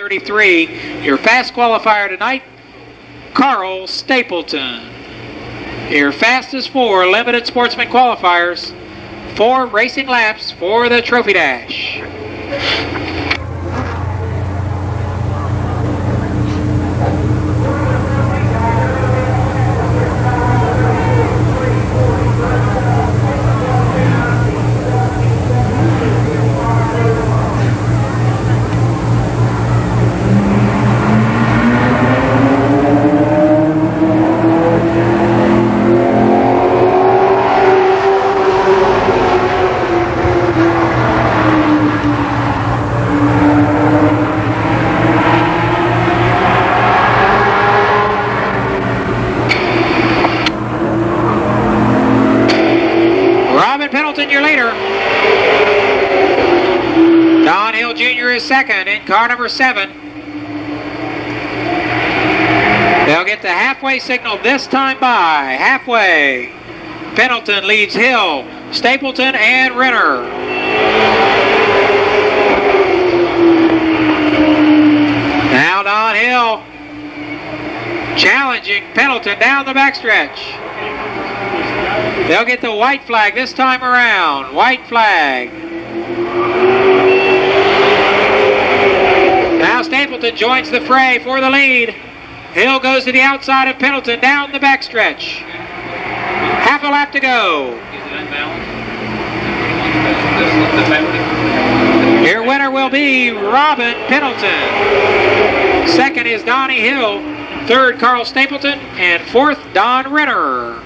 33. Your fast qualifier tonight, Carl Stapleton. Your fastest 4 limited sportsman qualifiers, 4 racing laps for the Trophy Dash. Pennington, your leader. Don Hill Jr. is second in car number 7. They'll get the halfway signal this time by halfway. Pennington leads Hill, Stapleton, and Renner. Now Don Hill challenging Pennington down the backstretch. They'll get the white flag this time around. White flag. Now Stapleton joins the fray for the lead. Hill goes to the outside of Pennington down the backstretch. Half a lap to go. Your winner will be Robin Pennington. Second is Donnie Hill. Third, Carl Stapleton. And fourth, Don Renner.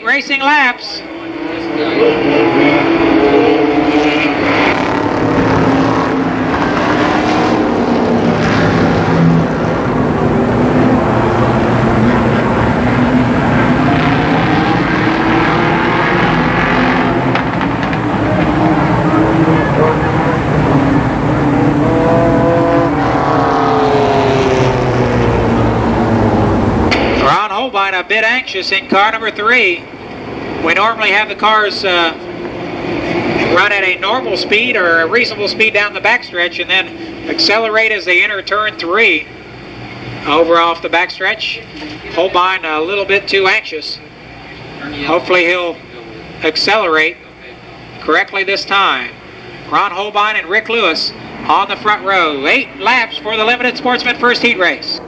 Racing laps. Ron Holbein a bit anxious in car number 3. We normally have the cars run at a normal speed or a reasonable speed down the backstretch and then accelerate as they enter turn 3 over off the backstretch. Holbein a little bit too anxious. Hopefully he'll accelerate correctly this time. Ron Holbein and Rick Lewis on the front row. 8 laps for the limited sportsman first heat race.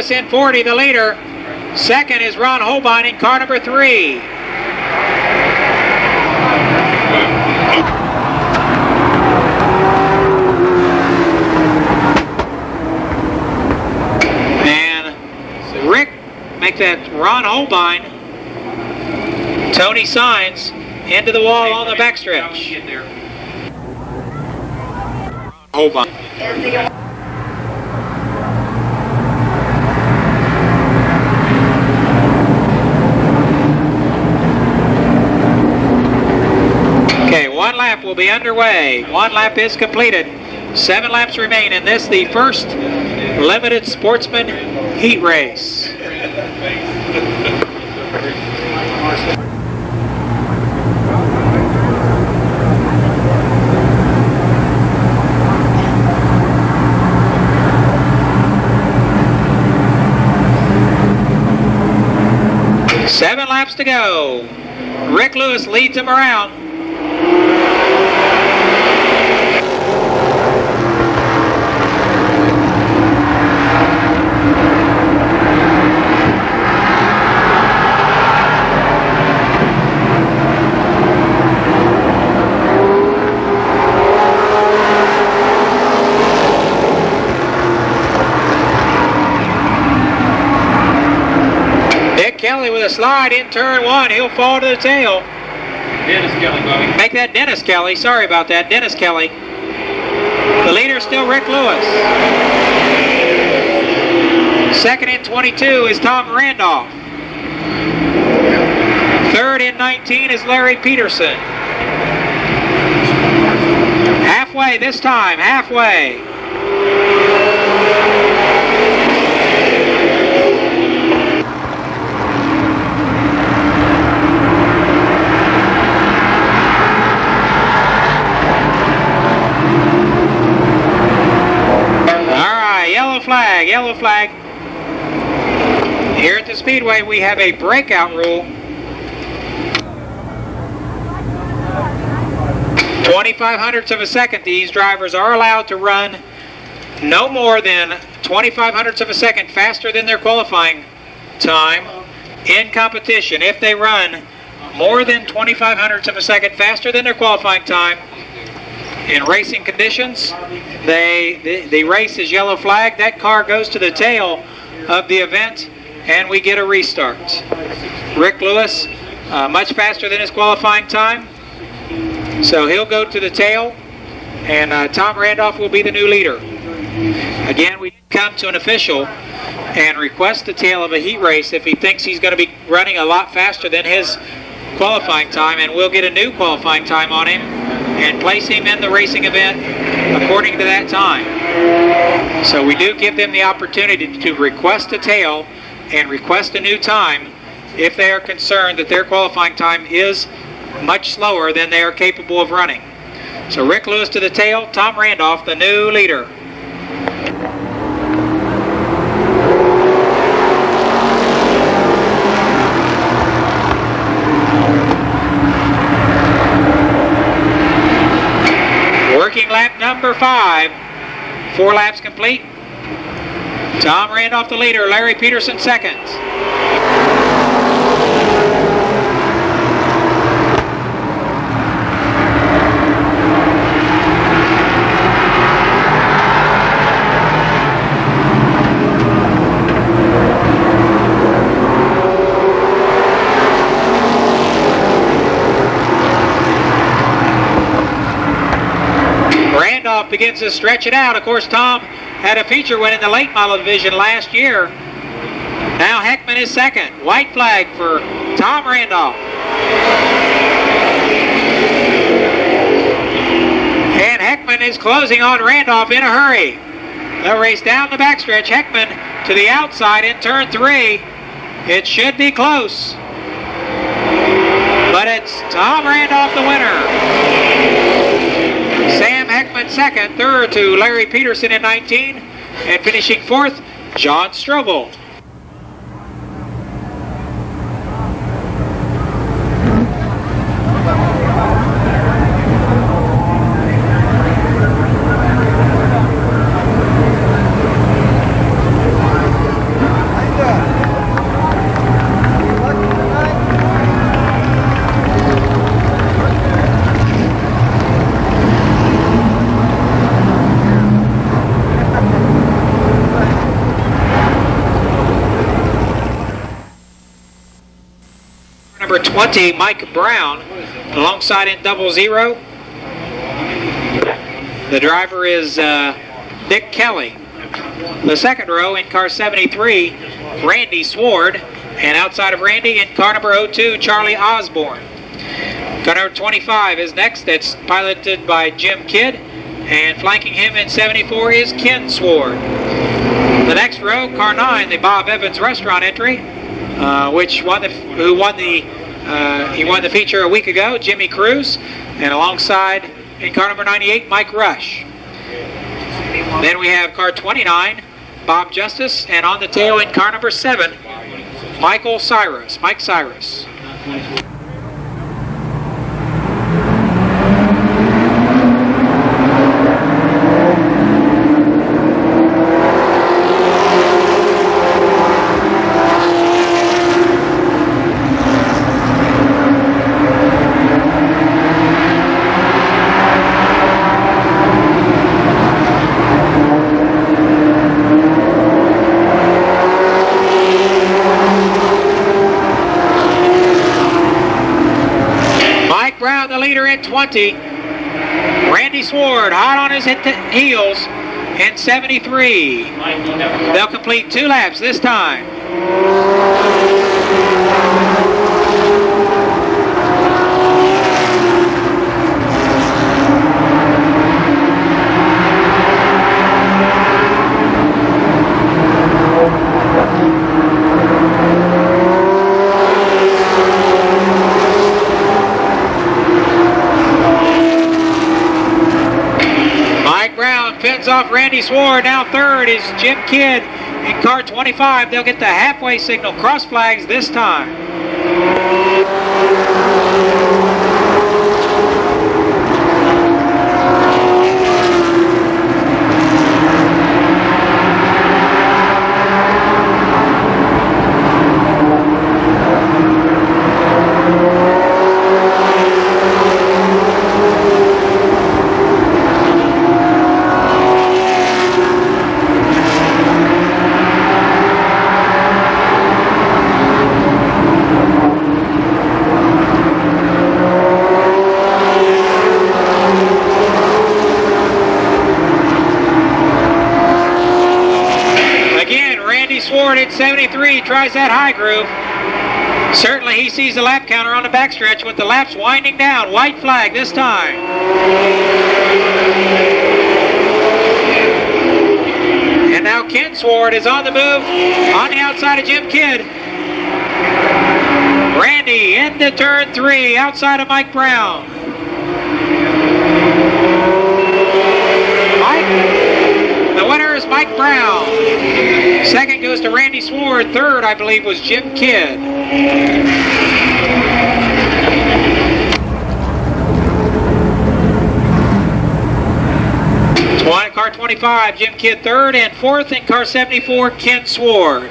In 40, the leader. Second is Ron Holbein in car number 3. And Rick make that Ron Holbein. Tony Signs into the wall on the backstretch. Holbein. Okay, 1 lap will be underway. 1 lap is completed. 7 laps remain in this, the first limited sportsman heat race. laps to go. Rick Lewis leads him around. Kelly with a slide in turn one. He'll fall to the tail. Dennis Kelly, Bobby. Make that Dennis Kelly. Sorry about that. Dennis Kelly. The leader is still Rick Lewis. Second in 22 is Tom Randolph. Third in 19 is Larry Peterson. Halfway this time. Halfway. Yellow flag. Here at the Speedway, we have a breakout rule. 25/100ths of a second. These drivers are allowed to run no more than 25/100ths of a second faster than their qualifying time in competition. If they run more than 25/100ths of a second faster than their qualifying time in racing conditions, the race is yellow flag. That car goes to the tail of the event and we get a restart. Rick Lewis much faster than his qualifying time, so he'll go to the tail, and Tom Randolph will be the new leader. Again, we come to an official and request the tail of a heat race if he thinks he's going to be running a lot faster than his qualifying time, and we'll get a new qualifying time on him and place him in the racing event according to that time. So we do give them the opportunity to request a tail and request a new time if they are concerned that their qualifying time is much slower than they are capable of running. So Rick Lewis to the tail, Tom Randolph, the new leader. Working lap number 5. 4 laps complete. Tom Randolph the leader, Larry Peterson second. Randolph begins to stretch it out. Of course, Tom had a feature win in the late model division last year. Now Heckman is second. White flag for Tom Randolph. And Heckman is closing on Randolph in a hurry. They'll race down the backstretch. Heckman to the outside in turn 3. It should be close, but it's Tom Randolph the winner. Sam Heckman second, third to Larry Peterson in 19, and finishing fourth, John Strobel. Number 20, Mike Brown, alongside in 00. The driver is Dick Kelly. The second row in car 73, Randy Sward, and outside of Randy in car number 02, Charlie Osborne. Car number 25 is next. That's piloted by Jim Kidd, and flanking him in 74 is Ken Sward. The next row, car 9, the Bob Evans restaurant entry, he won the feature a week ago, Jimmy Cruz, and alongside in car number 98, Mike Rush. Then we have car 29, Bob Justice, and on the tail in car number 7, Mike Cyrus. Brown, the leader in 20. Randy Sword hot on his heels in 73. They'll complete 2 laps this time. Pins off Randy Sword. Now third is Jim Kidd in car 25. They'll get the halfway signal. Cross flags this time. Sword at 73 tries that high groove. Certainly he sees the lap counter on the backstretch with the laps winding down. White flag this time. And now Ken Sword is on the move on the outside of Jim Kidd. Randy into turn 3 outside of Mike Brown. The winner is Mike Brown. Second goes to Randy Sword. Third, I believe, was Jim Kidd. Car 25, Jim Kidd third, and fourth in car 74, Ken Sword.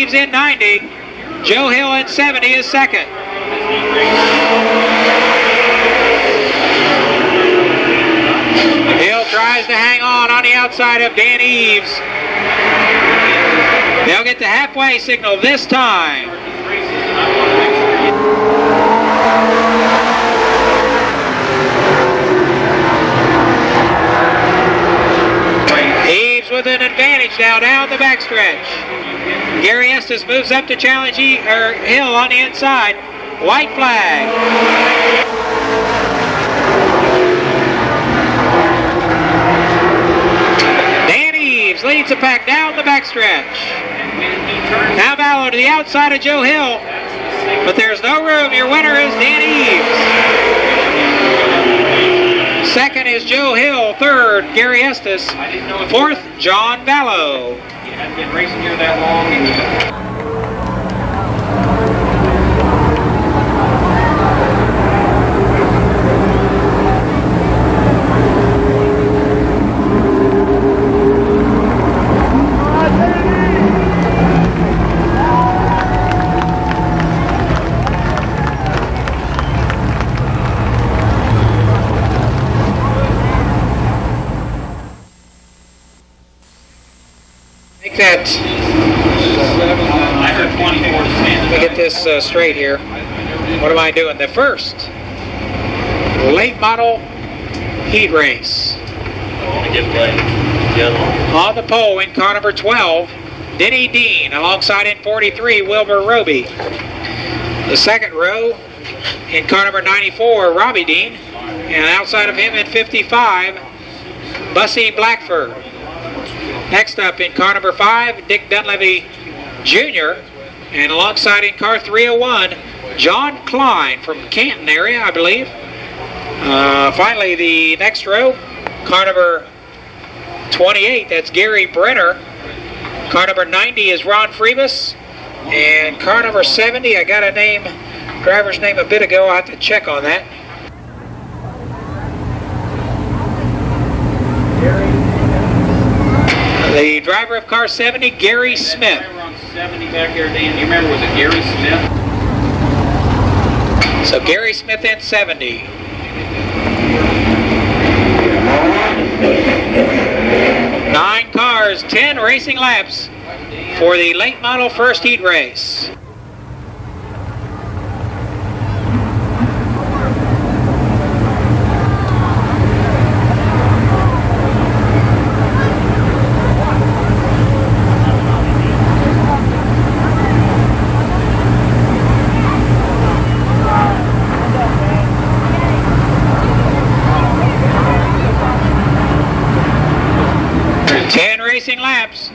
In 90, Joe Hill in 70 is second. Hill tries to hang on the outside of Dan Eves. They'll get the halfway signal this time. Eves with an advantage now down the backstretch. Gary Estes moves up to challenge Hill on the inside. White flag. Dan Eves leads the pack down the backstretch. Now Vallow to the outside of Joe Hill, but there's no room. Your winner is Dan Eves. Second is Joe Hill. Third, Gary Estes. Fourth, John Vallow. I've been racing here that long. That 24 to stand. Let me get this straight here. What am I doing? The first late model heat race. On the pole in car number 12, Denny Dean, alongside in 43, Wilbur Roby. The second row in car number 94, Robbie Dean, and outside of him in 55, Bussy Blackford. Next up in car number 5, Dick Dunleavy Jr., and alongside in car 301, John Klein from Canton area, I believe. Finally, the next row, car number 28, that's Gary Brenner. Car number 90 is Ron Freebus. And car number 70, I got a name, driver's name a bit ago. I'll have to check on that. The driver of car 70, Gary Smith. Driver on 70 back there, Dan. Do you remember, was it Gary Smith? So Gary Smith in 70. Nine cars, 10 racing laps for the late model first heat race. Racing laps.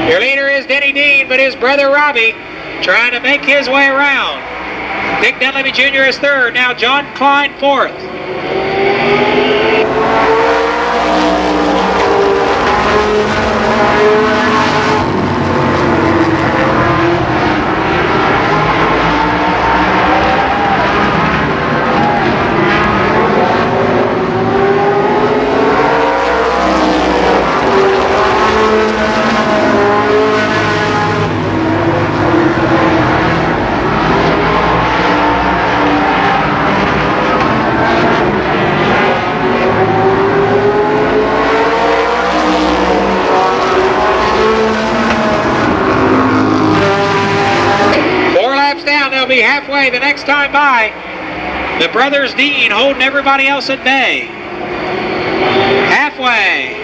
Your leader is Denny Dean, but his brother Robbie trying to make his way around. Dick Dunleavy Jr. is third. Now John Klein fourth. Be halfway the next time by. The brothers Dean holding everybody else at bay. Halfway.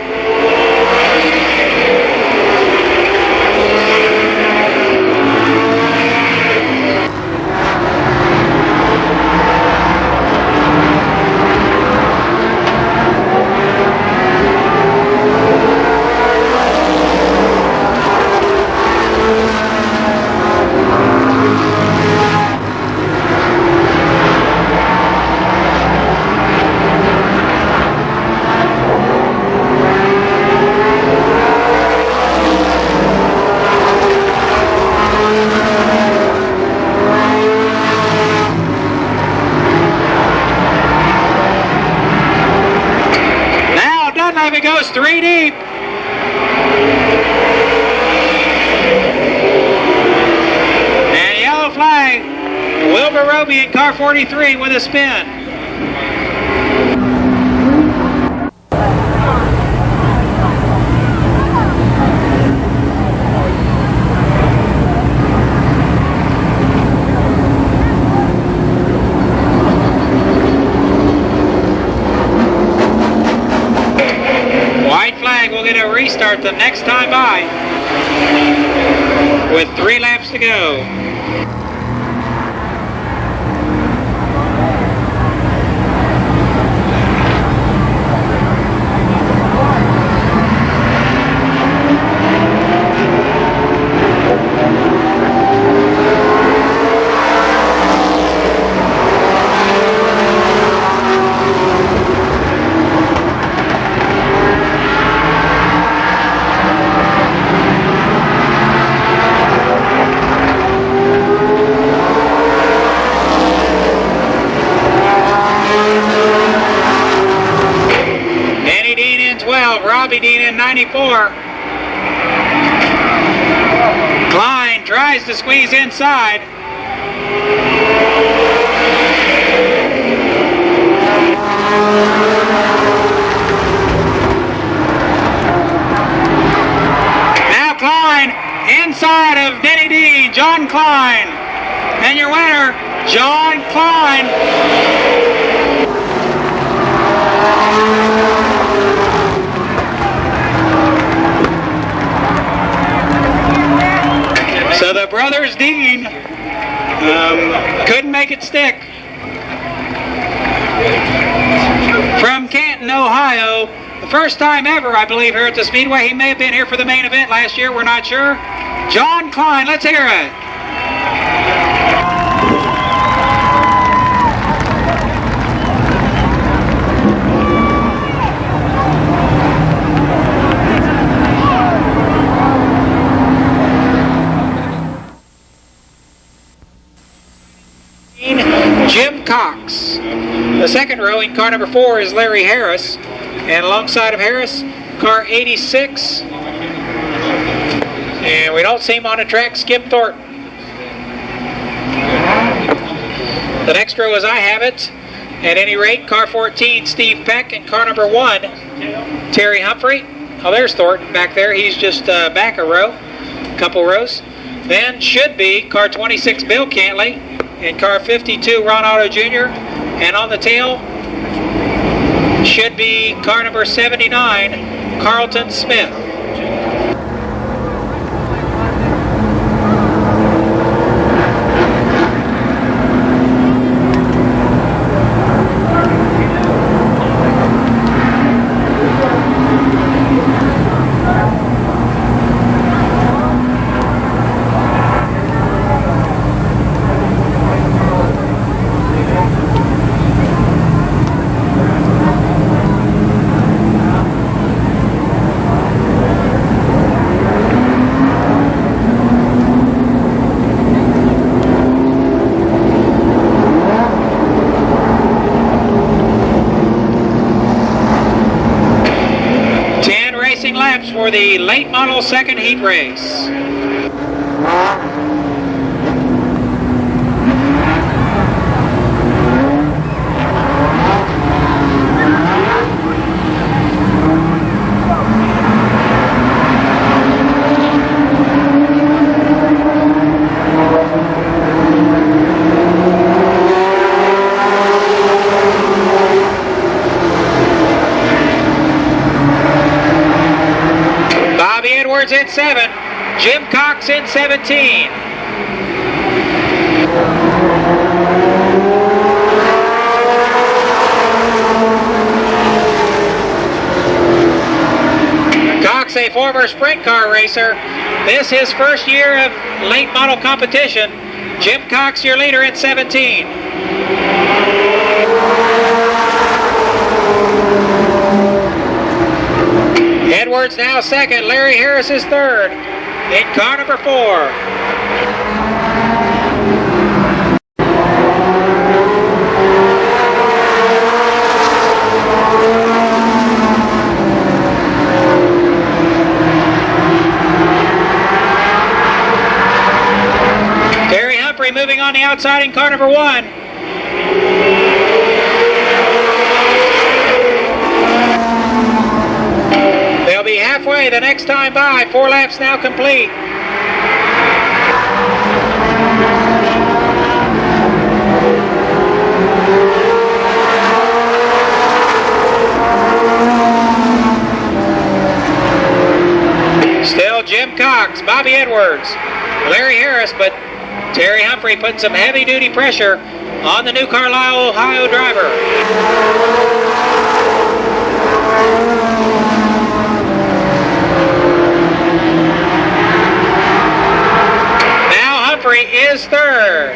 It goes 3 deep. And yellow flag. Wilbur Roby in car 43 with a spin. We'll get a restart the next time by with 3 laps to go. 4. Klein tries to squeeze inside. Now Klein inside of Denny Dean, John Klein. And your winner, John Klein. So the brothers Dean couldn't make it stick. From Canton, Ohio, the first time ever, I believe, here at the Speedway. He may have been here for the main event last year, we're not sure. John Klein, let's hear it. Jim Cox. The second row in car number 4 is Larry Harris. And alongside of Harris, car 86. And we don't see him on the track, Skip Thornton. The next row as I have it. At any rate, car 14, Steve Peck. And car number 1, Terry Humphrey. Oh, there's Thornton back there. He's just back a row, couple rows. Then should be car 26, Bill Cantley. And car 52, Ron Otto Jr. And on the tail should be car number 79, Carlton Smith. Laps for the late model second heat race. In 7, Jim Cox in 17. Cox, a former sprint car racer. This his first year of late model competition. Jim Cox, your leader in 17. Edwards now second. Larry Harris is third in car number 4. Terry Humphrey moving on the outside in car number 1. They'll be halfway the next time by. 4 laps now complete. Still Jim Cox, Bobby Edwards, Larry Harris, but Terry Humphrey putting some heavy-duty pressure on the new Carlisle, Ohio driver. Humphrey is third.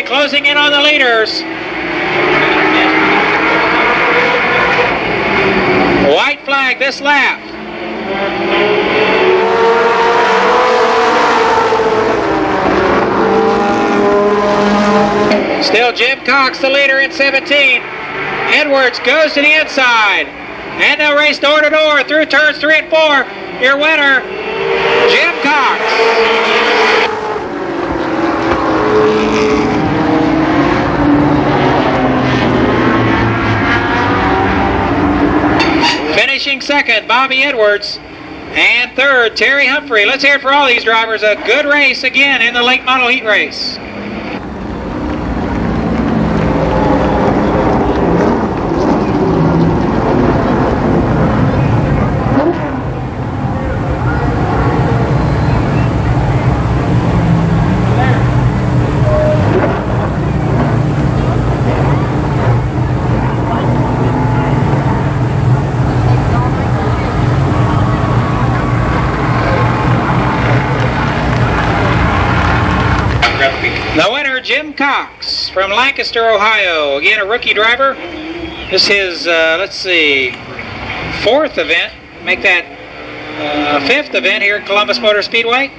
Humphrey closing in on the leaders. White flag this lap. Still Jim Cox the leader in 17. Edwards goes to the inside. And they'll race door to door through turns 3 and 4. Your winner, Jim Cox. Finishing second, Bobby Edwards. And third, Terry Humphrey. Let's hear it for all these drivers. A good race again in the late model heat race. The winner, Jim Cox from Lancaster, Ohio. Again, a rookie driver. This is his, fourth event. Make that fifth event here at Columbus Motor Speedway.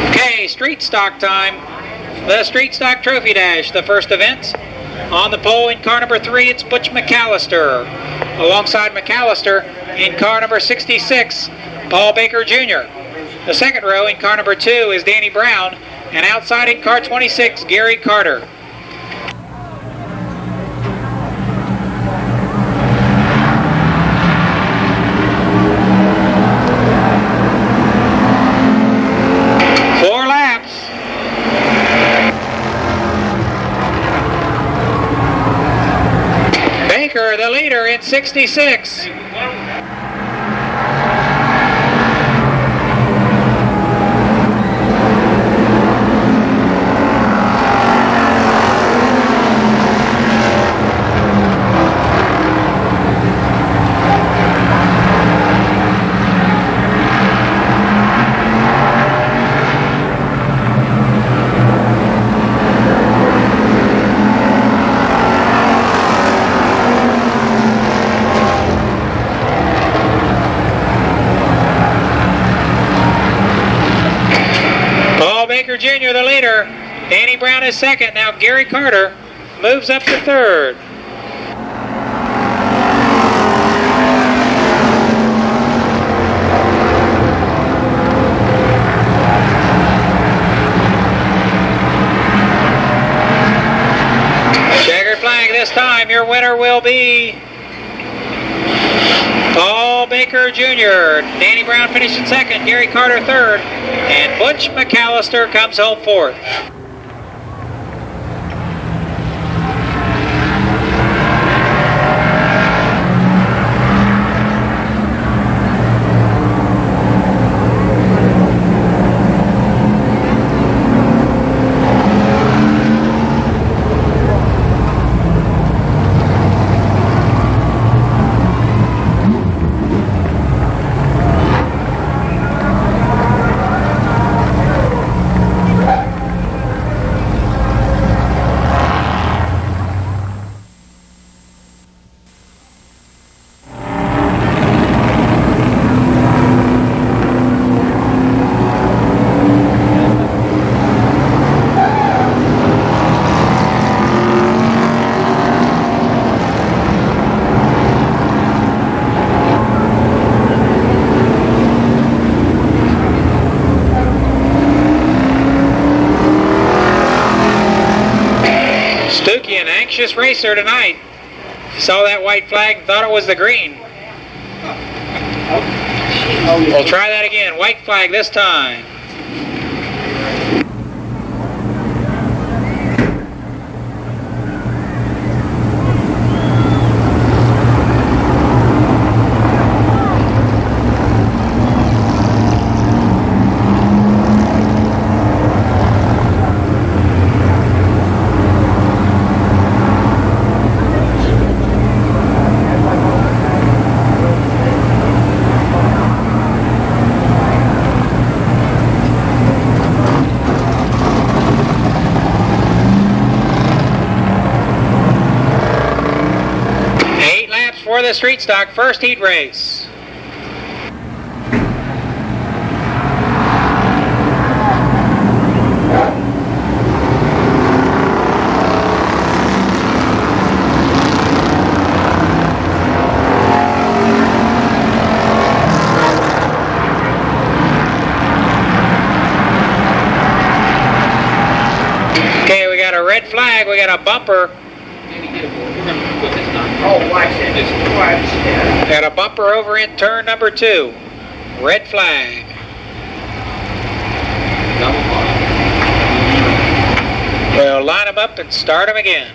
Okay, street stock time. The street stock trophy dash, the first event. On the pole in car number 3, it's Butch McAllister. Alongside McAllister in car number 66, Paul Baker Jr. The second row in car number 2 is Danny Brown, and outside in car 26, Gary Carter. Four laps. Baker, the leader in 66. Jr. the leader. Danny Brown is second. Now Gary Carter moves up to third. Checkered flag this time. Your winner will be Paul Baker Jr. Danny Brown finishing second, Gary Carter third, and Butch McAllister comes home fourth. Stookie, an anxious racer tonight. Saw that white flag and thought it was the green. We'll try that again. White flag this time. Louis Street Stock first heat race. Okay, we got a red flag, we got a bumper. Oh, watch it. Just watch it. Got a bumper over in turn number 2. Red flag. We'll line them up and start them again.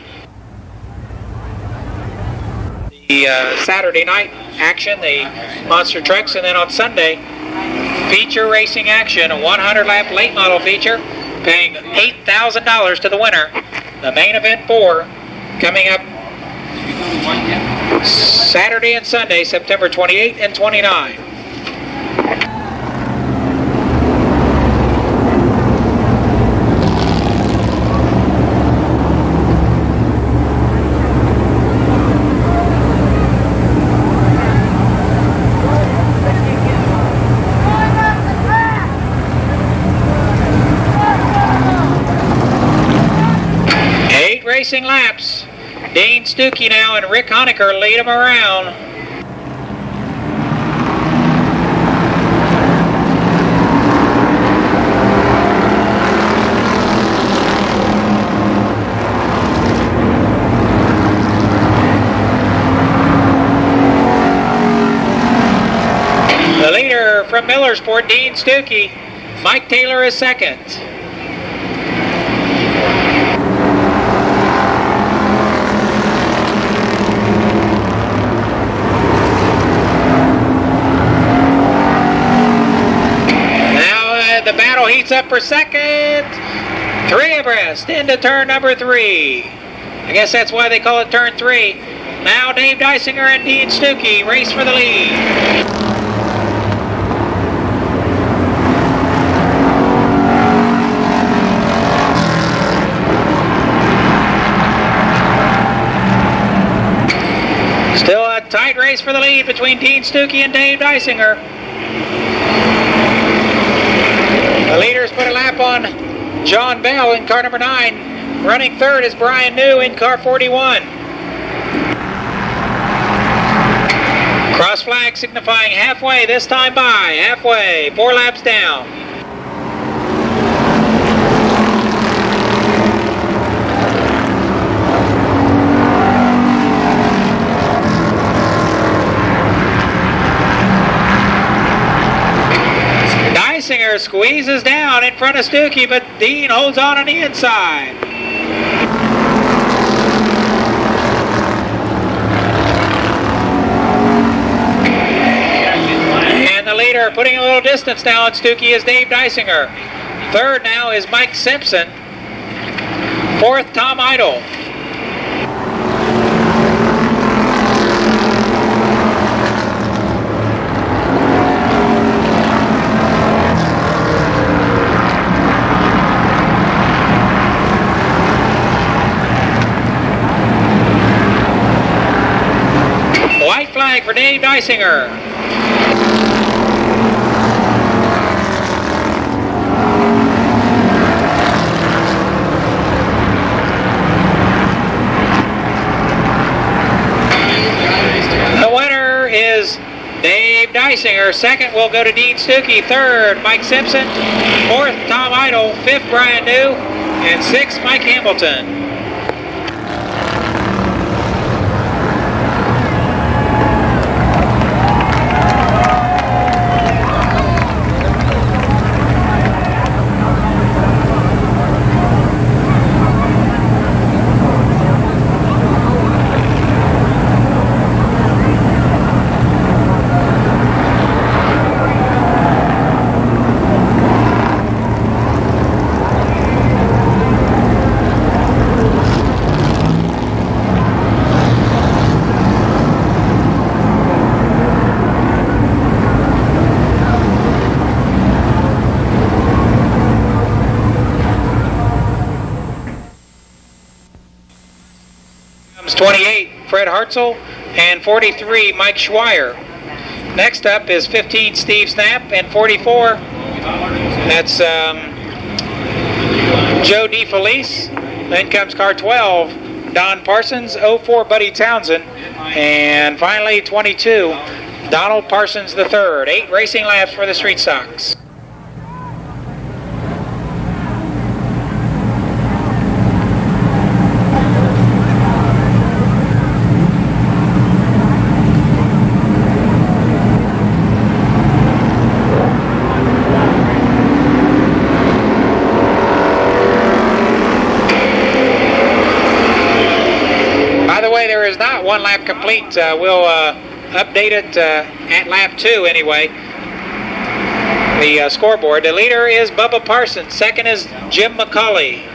The Saturday night action, the monster trucks, and then on Sunday, feature racing action, a 100 lap late model feature, paying $8,000 to the winner. The main event 4 coming up Saturday and Sunday, September 28 and 29. Racing laps. Dean Stuckey now and Rick Honecker lead them around. The leader from Millersport, Dean Stuckey. Mike Taylor is second. The battle heats up for second. 3 abreast into turn number 3. I guess that's why they call it turn 3. Now Dave Dysinger and Dean Stuckey race for the lead. Still a tight race for the lead between Dean Stuckey and Dave Dysinger. The leaders put a lap on John Bell in car number 9. Running third is Brian New in car 41. Cross flag signifying halfway, this time by. Halfway, 4 laps down. Dysinger squeezes down in front of Stuckey, but Dean holds on the inside. And the leader putting a little distance now on Stuckey is Dave Dysinger. Third now is Mike Simpson. Fourth, Tom Idle. White flag for Dave Dysinger. The winner is Dave Dysinger. Second will go to Dean Stuckey. Third, Mike Simpson. Fourth, Tom Idle. Fifth, Brian New. And sixth, Mike Hamilton. Comes 28, Fred Hartzell. and 43, Mike Schweier. Next up is 15, Steve Snap, and 44, that's Joe DeFelice. Then comes car 12, Don Parsons, 04, Buddy Townsend, and finally 22, Donald Parsons III. 8 racing laps for the Street Stocks. There is not one lap complete. We'll update it at lap 2 anyway. The scoreboard. The leader is Bubba Parsons. Second is Jim McCauley.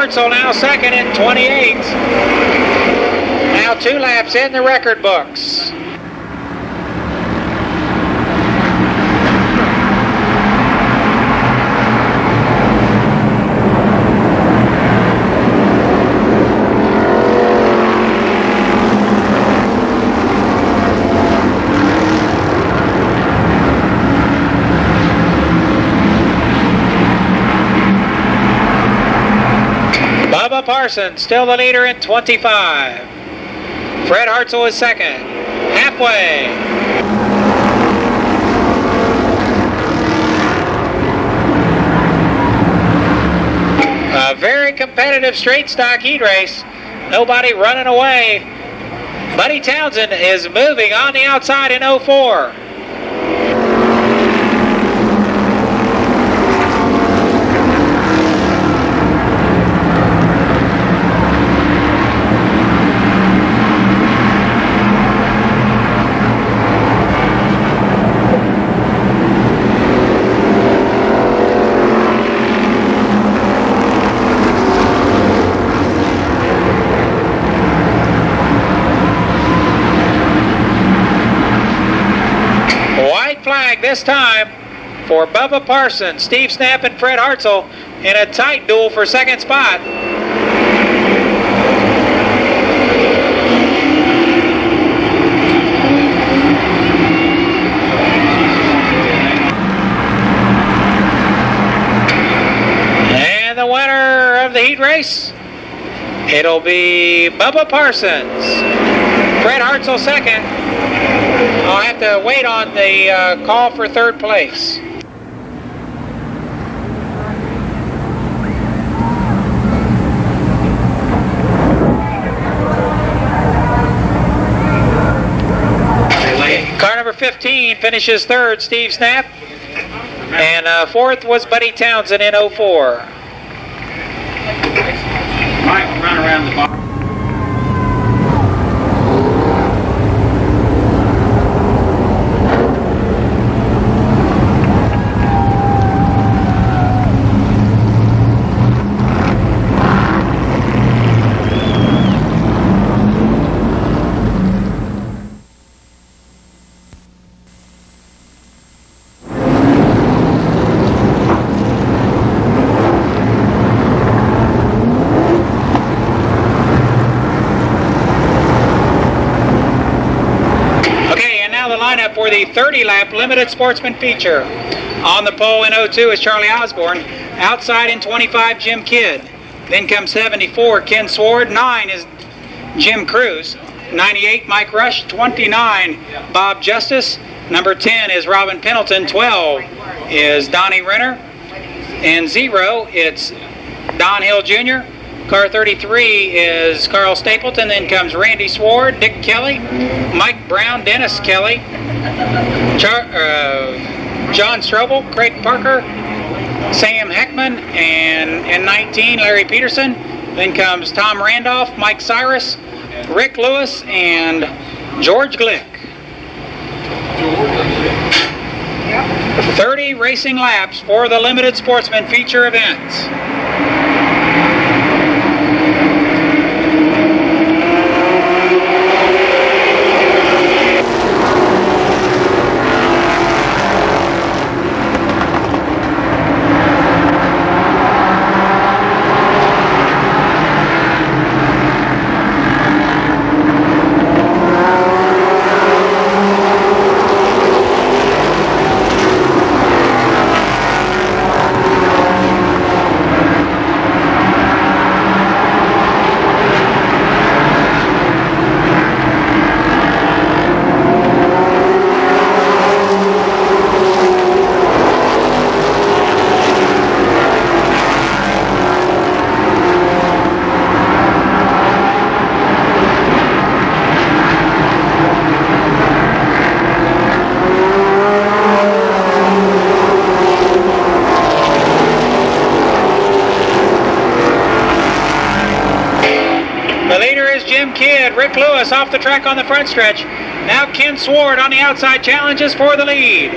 So now second at 28. Now 2 laps in the record books. Bubba Parsons still the leader in 25. Fred Hartzell is second. Halfway. A very competitive straight stock heat race. Nobody running away. Buddy Townsend is moving on the outside in 04. This time for Bubba Parsons, Steve Snap, and Fred Hartzell in a tight duel for second spot. And the winner of the heat race, it'll be Bubba Parsons. Fred Hartzell second. I'll have to wait on the call for third place. Car number 15 finishes third, Steve Snap. And fourth was Buddy Townsend in 04. Mike, run around the box. For the 30-lap limited sportsman feature. On the pole in 02 is Charlie Osborne. Outside in 25, Jim Kidd. Then comes 74, Ken Sword. 9 is Jim Cruz. 98, Mike Rush. 29, Bob Justice. Number 10 is Robin Pendleton. 12 is Donnie Renner. And 0, it's Don Hill Jr. Car 33 is Carl Stapleton. Then comes Randy Sword, Dick Kelly, Mike Brown, Dennis Kelly, John Strobel, Craig Parker, Sam Heckman, and in 19, Larry Peterson. Then comes Tom Randolph, Mike Cyrus, Rick Lewis, and George Glick. 30 racing laps for the limited sportsman feature event. Rick Lewis off the track on the front stretch. Now Ken Sward on the outside challenges for the lead.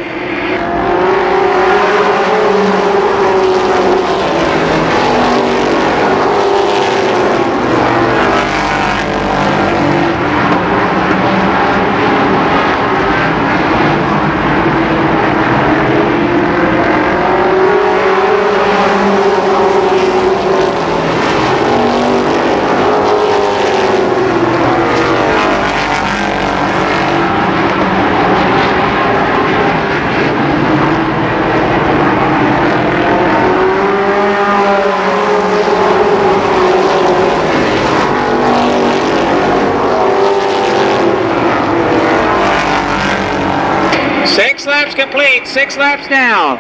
Six laps complete, 6 laps down.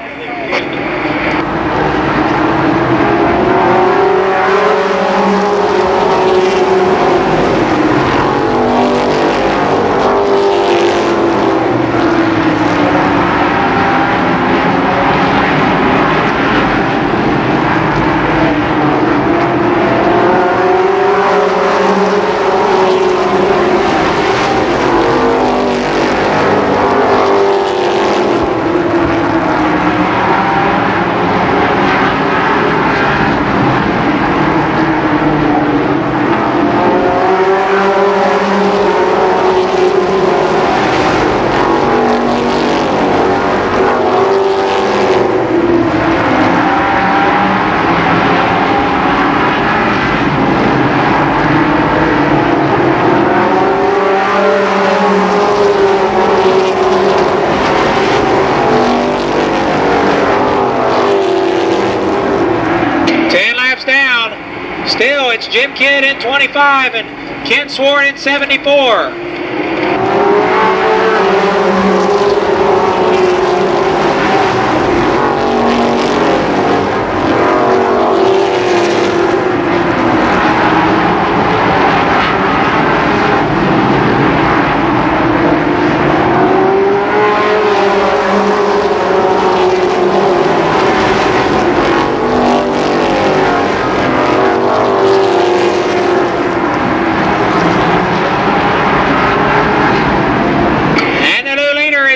Still, it's Jim Kidd in 25 and Ken Sward in 74.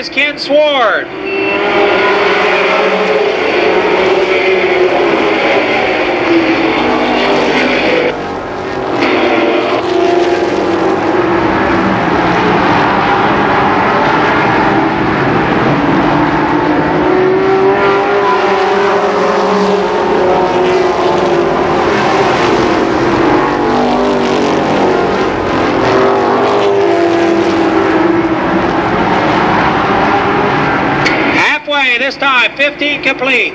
Ken Sward. This time, 15 complete.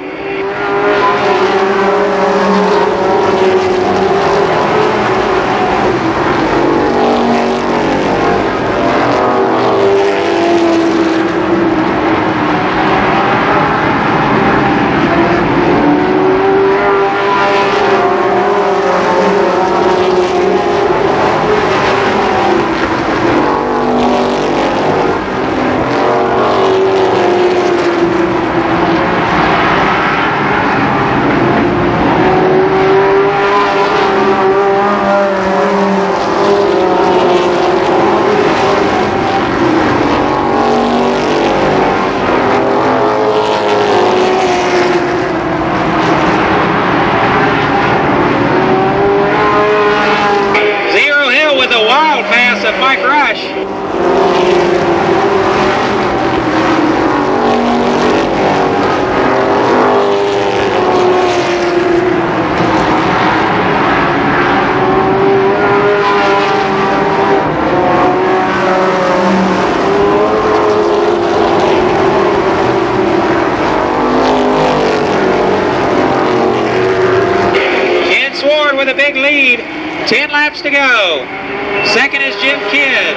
Of Mike Rush. Ken Sward with a big lead, 10 laps to go. Second is Jim Kidd.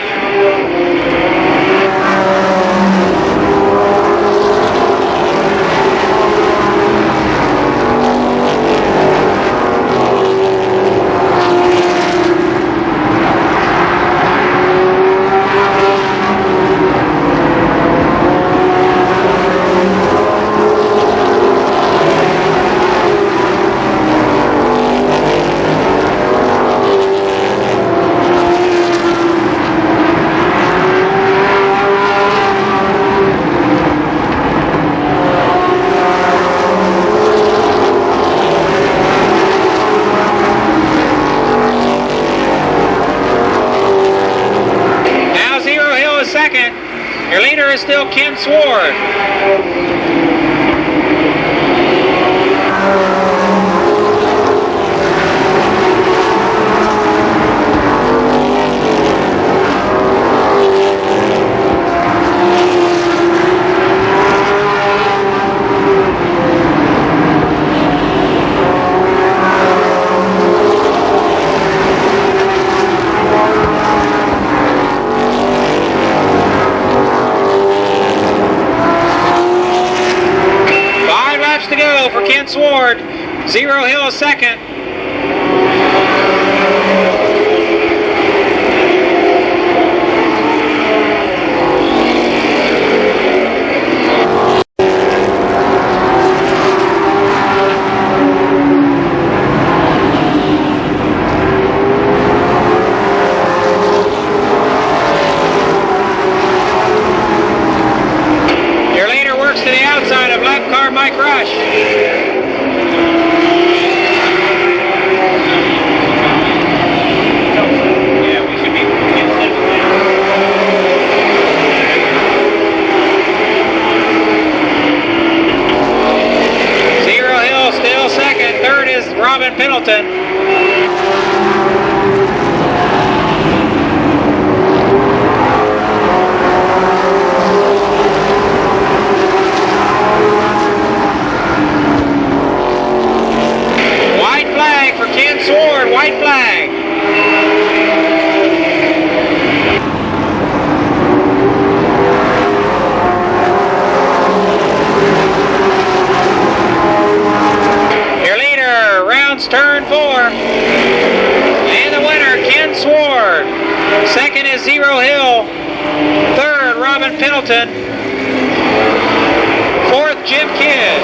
second. Your leader is still Ken Sward. To go for Ken Sward. Zero Hill a second. Your leader works to the outside of left car Mike Rush. Pennington. White flag for Ken Sward, white flag. Turn 4. And the winner, Ken Sward. Second is Zero Hill. Third, Robin Pennington. Fourth, Jim Kidd.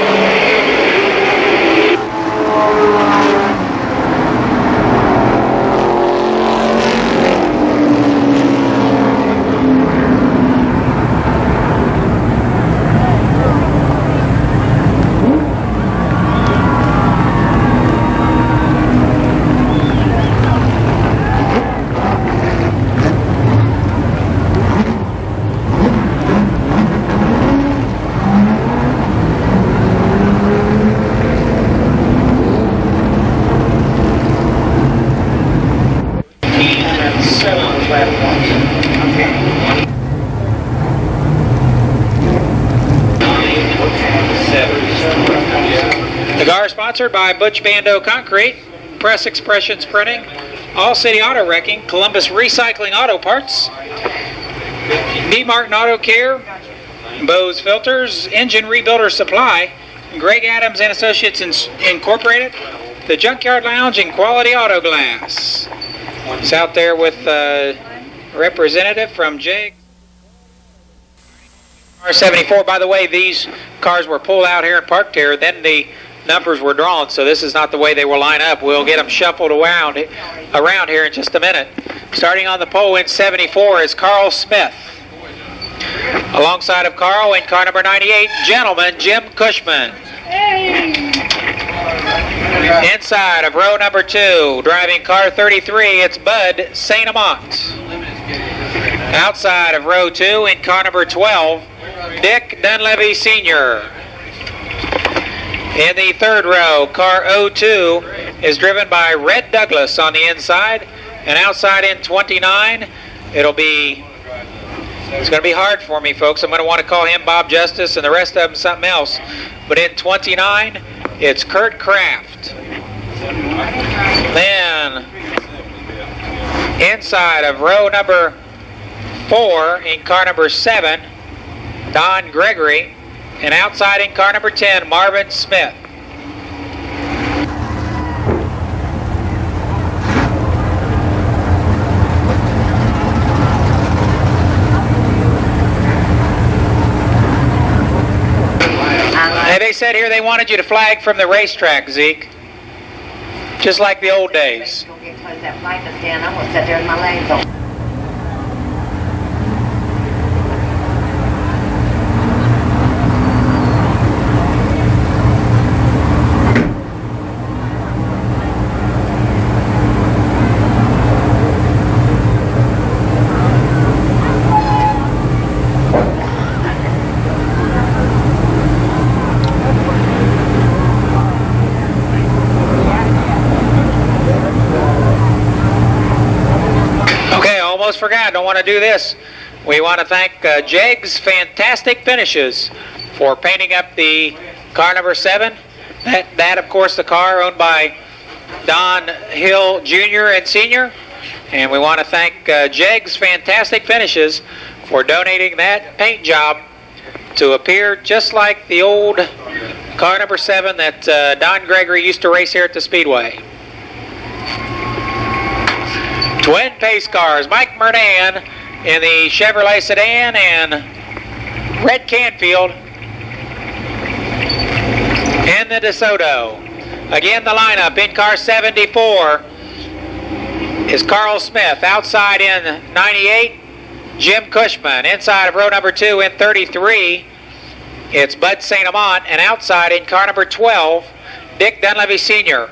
The car is sponsored by Butch Bando Concrete, Press Expressions Printing, All City Auto Wrecking, Columbus Recycling Auto Parts, B. Martin Auto Care, Bose Filters, Engine Rebuilder Supply, Greg Adams and Associates Incorporated, the Junkyard Lounge, and Quality Auto Glass. It's out there with a representative from J. R74. By the way, these cars were pulled out here and parked here. Then the numbers were drawn, so this is not the way they will line up. We'll get them shuffled around here in just a minute. Starting on the pole in 74 is Carl Smith. Alongside of Carl in car number 98, gentleman Jim Cushman. Inside of row number 2, driving car 33, it's Bud St. Amant. Outside of row 2 in car number 12, Dick Dunleavy Sr. In the third row, car 02 is driven by Red Douglas on the inside, and outside in 29, it's going to be hard for me, folks. I'm going to want to call him Bob Justice and the rest of them something else. But in 29, it's Kurt Kraft. Then, inside of row number 4 in car number 7, Don Gregory, and outside in car number 10, Marvin Smith. Hey, they said here they wanted you to flag from the racetrack, Zeke. Just like the old days. Go get close that flag to stand. I'm going to sit there with my legs open. almost forgot. Don't want to do this. We want to thank Jegs Fantastic Finishes for painting up the car number 7. That, of course, the car owned by Don Hill Jr. and Sr. And we want to thank Jegs Fantastic Finishes for donating that paint job to appear just like the old car number 7 that Don Gregory used to race here at the Speedway. Twin pace cars, Mike Murnan in the Chevrolet sedan and Red Canfield in the DeSoto. Again, the lineup in car 74 is Carl Smith. Outside in 98, Jim Cushman. Inside of row number 2 in 33, it's Bud St. Amant. And outside in car number 12, Dick Dunleavy Sr.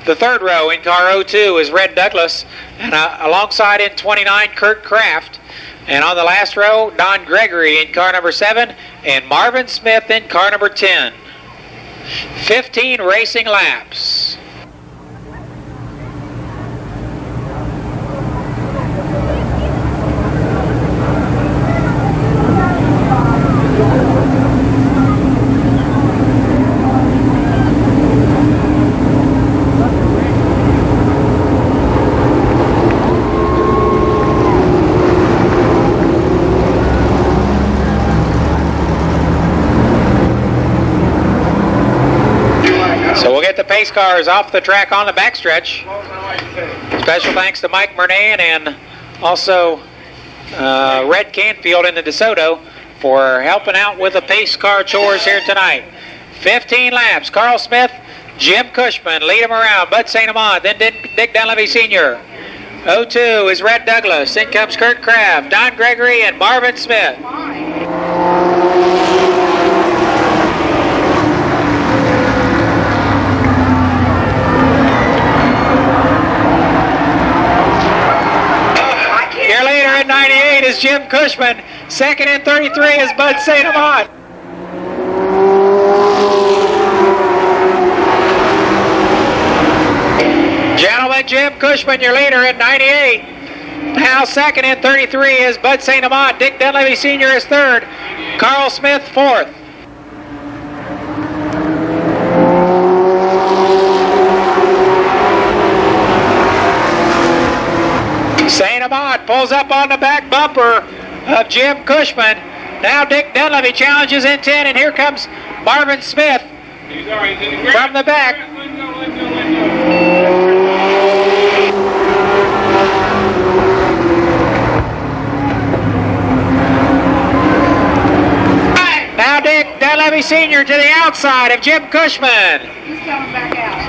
The third row in car 02 is Red Douglas. And alongside in 29, Kurt Kraft. And on the last row, Don Gregory in car number 7 and Marvin Smith in car number 10. 15 racing laps. So we'll get the pace cars off the track on the backstretch. Special thanks to Mike Murnan and also Red Canfield in the DeSoto for helping out with the pace car chores here tonight. 15 laps. Carl Smith, Jim Cushman lead them around. Bud St. Amant, then Dick Dunleavy Sr. 02 is Red Douglas. In comes Kurt Kraft, Don Gregory, and Marvin Smith. Your leader in 98 is Jim Cushman. Second in 33 is Bud St. Amant. Gentlemen, Jim Cushman, your leader in 98. Now second in 33 is Bud St. Amant. Dick Dunleavy Sr. is third. Carl Smith fourth. St. Amant pulls up on the back bumper of Jim Cushman. Now Dick Dunleavy challenges in 10, and here comes Marvin Smith from the back. Now Dick Dunleavy Sr. to the outside of Jim Cushman. He's coming back out.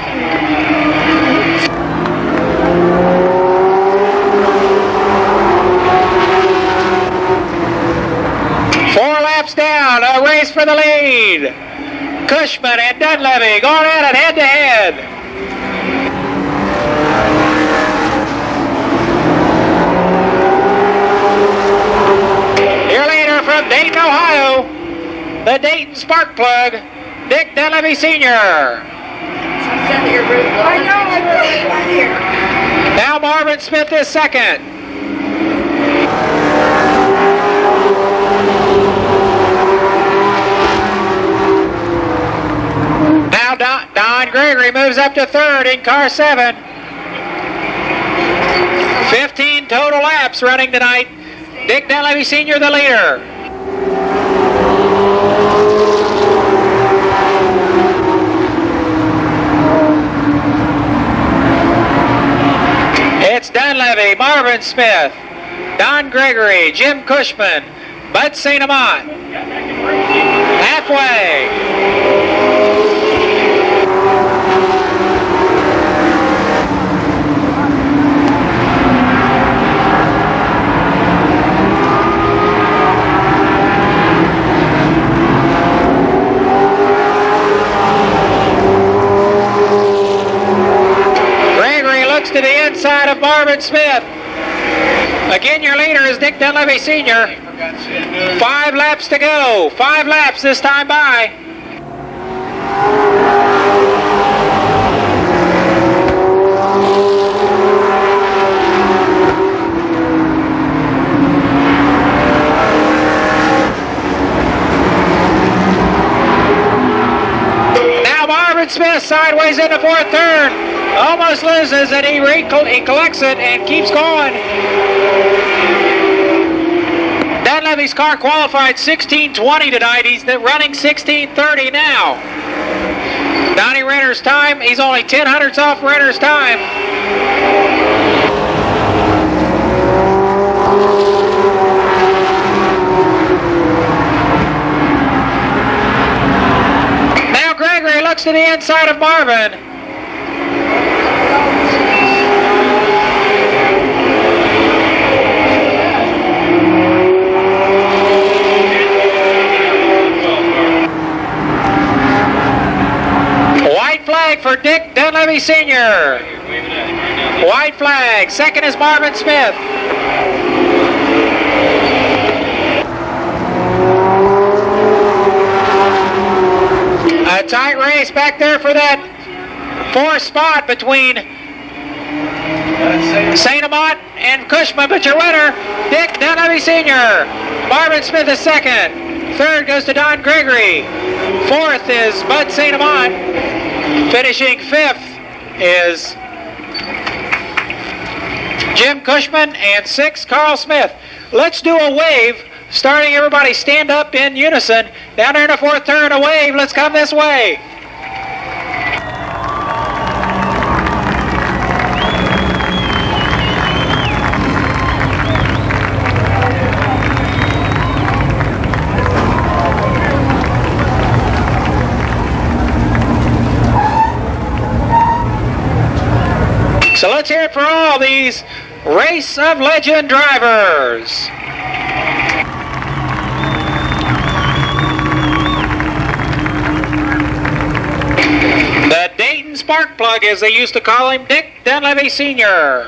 4 laps down, a race for the lead. Cushman and Dunleavy going at it head-to-head. Your leader from Dayton, Ohio, the Dayton Spark Plug, Dick Dunleavy Sr. Now Marvin Smith is second. Now Don Gregory moves up to third in car 7. 15 total laps running tonight. Dick Dunleavy Sr. the leader. It's Dunleavy, Marvin Smith, Don Gregory, Jim Cushman, Bud St. Amant. Halfway. To the inside of Marvin Smith. Again, your leader is Dick Dunleavy Sr. 5 laps to go. 5 laps this time by. Marvin Smith sideways in the fourth turn. Almost loses, and he collects it and keeps going. Dunleavy's car qualified 16:20 tonight. He's running 16:30 now. Donnie Renner's time, he's only 10 hundredths off Renner's time. Now Gregory looks to the inside of Marvin. Flag for Dick Dunleavy Sr. White flag. Second is Marvin Smith. A tight race back there for that fourth spot between St. Amant and Cushman, but your winner, Dick Dunleavy Sr. Marvin Smith is second. Third goes to Don Gregory. Fourth is Bud St. Amant. Finishing fifth is Jim Cushman, and sixth, Carl Smith. Let's do a wave, starting everybody stand up in unison. Down there in the fourth turn, a wave. Let's come this way. So let's hear it for all these Race of Legend drivers. The Dayton Spark Plug, as they used to call him, Dick Dunleavy Sr.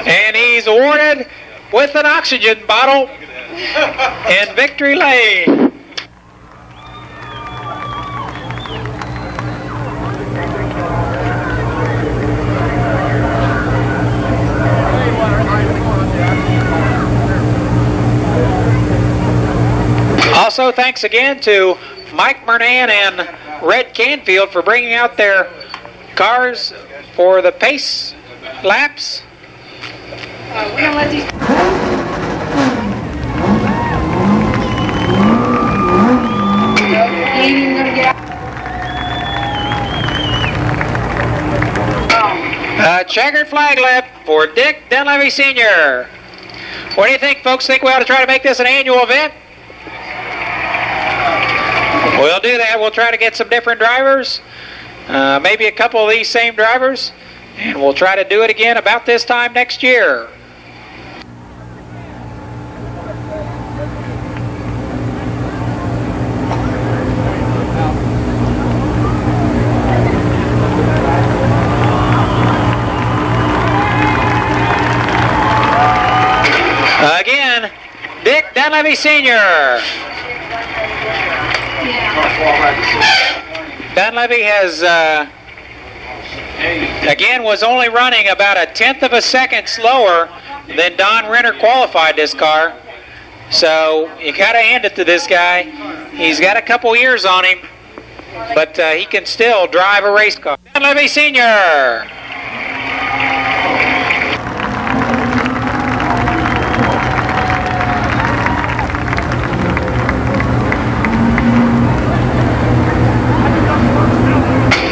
And he's awarded with an oxygen bottle in Victory Lane. Also, thanks again to Mike Bernan and Red Canfield for bringing out their cars for the pace laps. We're gonna let these. Ain't even gonna get out. Checkered flag lap for Dick Dunleavy Sr. What do you think, folks? Think we ought to try to make this an annual event? We'll do that. We'll try to get some different drivers, maybe a couple of these same drivers, and we'll try to do it again about this time next year. Again, Dick Dunleavy Sr. Dunleavy has, again, was only running about a tenth of a second slower than Don Renner qualified this car. So you got to hand it to this guy. He's got a couple years on him, but he can still drive a race car. Dunleavy Sr.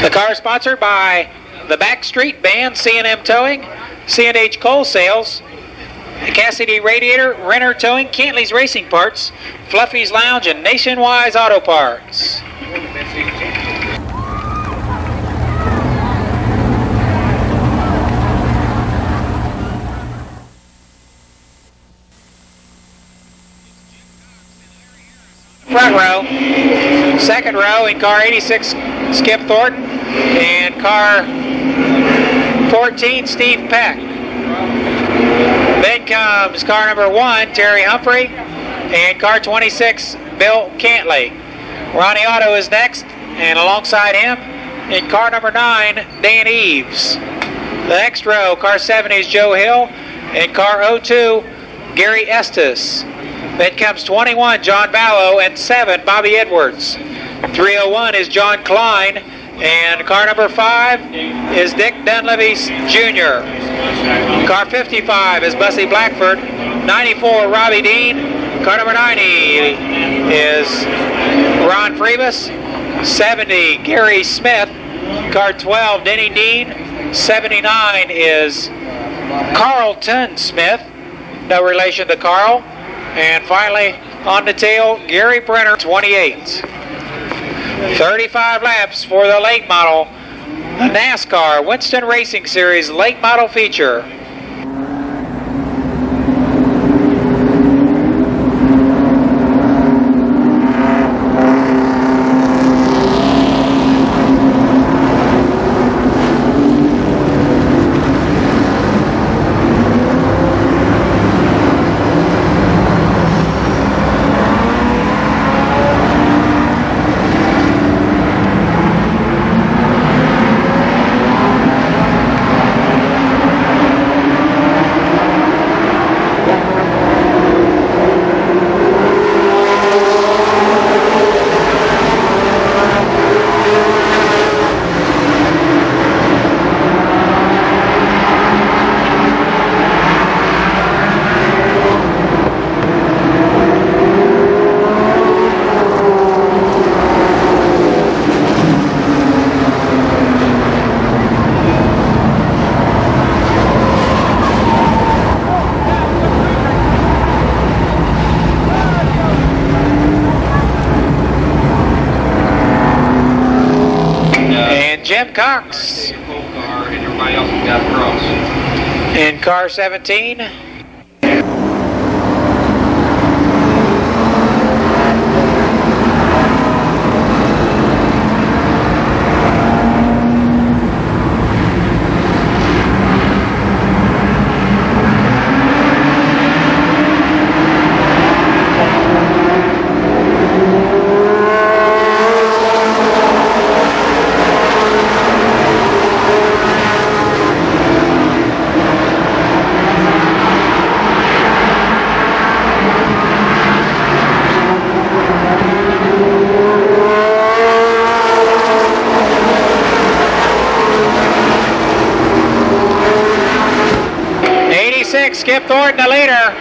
The car is sponsored by the Backstreet Band, C&M Towing, C&H Coal Sales, Cassidy Radiator, Renner Towing, Cantley's Racing Parts, Fluffy's Lounge, and Nationwide Auto Parts. Front row, second row in car 86, Skip Thornton, and car 14, Steve Peck. Then comes car number 1, Terry Humphrey, and car 26, Bill Cantley. Ronnie Otto is next, and alongside him, in car number 9, Dan Eves. The next row, car 7 is Joe Hill, and car 02, Gary Estes. Then comes 21, John Ballo, and 7, Bobby Edwards. 301 is John Klein. And car number 5 is Dick Dunleavy Jr. Car 55 is Bussy Blackford. 94, Robbie Dean. Car number 90 is Ron Freebus. 70, Gary Smith. Car 12, Denny Dean. 79 is Carlton Smith. No relation to Carl. And finally, on the tail, Gary Brenner, 28. 35 laps for the late model, the NASCAR Winston Racing Series late model feature. Jim Cox in car 17. Skip Thornton, the leader.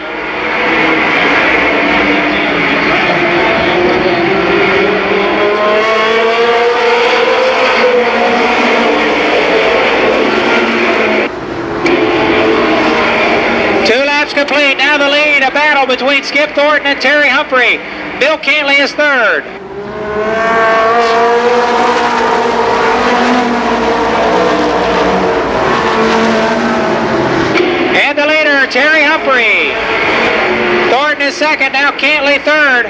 Two laps complete. Now the lead, a battle between Skip Thornton and Terry Humphrey. Bill Cantley is third. And the leader, Terry Humphrey. Thornton is second, now Cantley third.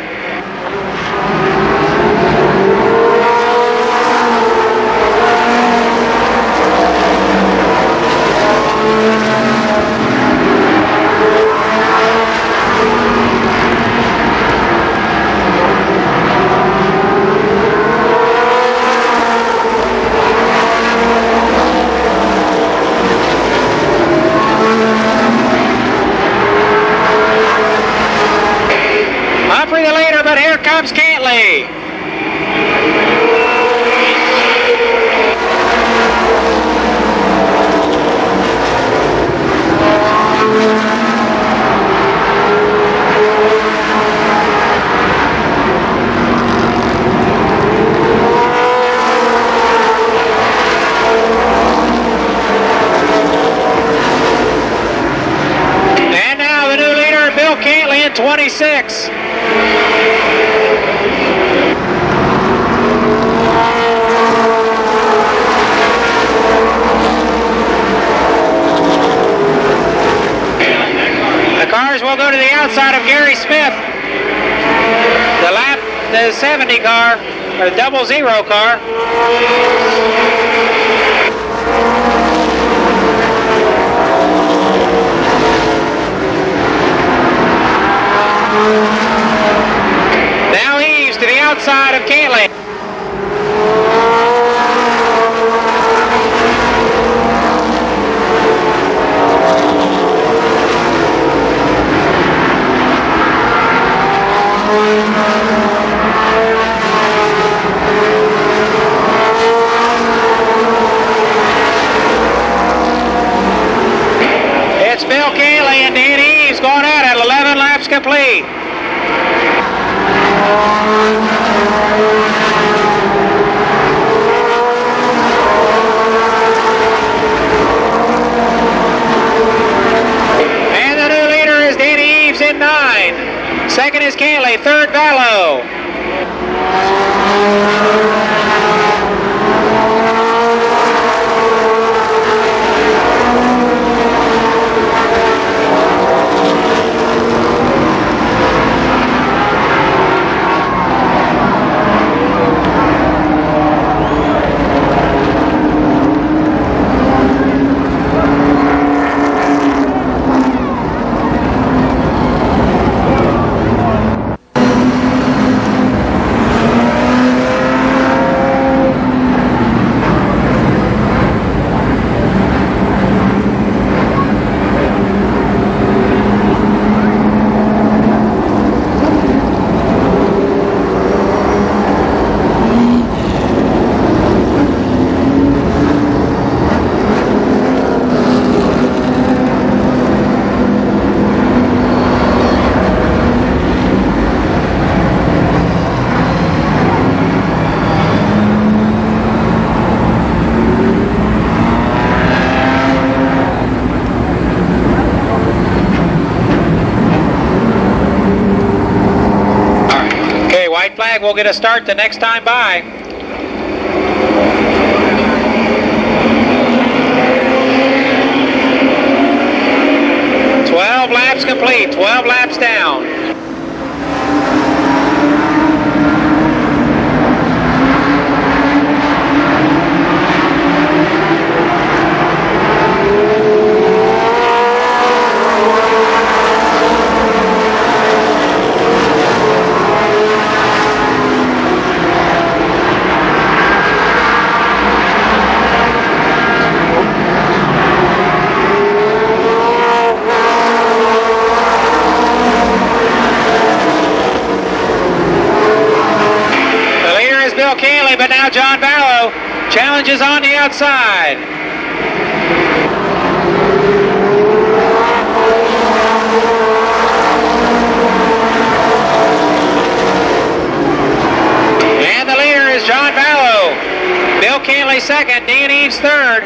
Humphrey the leader, but here comes Cantley. And now the new leader, Bill Cantley in 26. Cars will go to the outside of Gary Smith. The 70 car, or the 00 car. Now heaves to the outside of Cantley. 3. And the new leader is Danny Eves in 9. Second is Canley, third Vallow. We'll get a start the next time by. Laps complete, 12 laps down. But now John Vallow challenges on the outside. And the leader is John Vallow. Bill Canley second, Dan Eves third.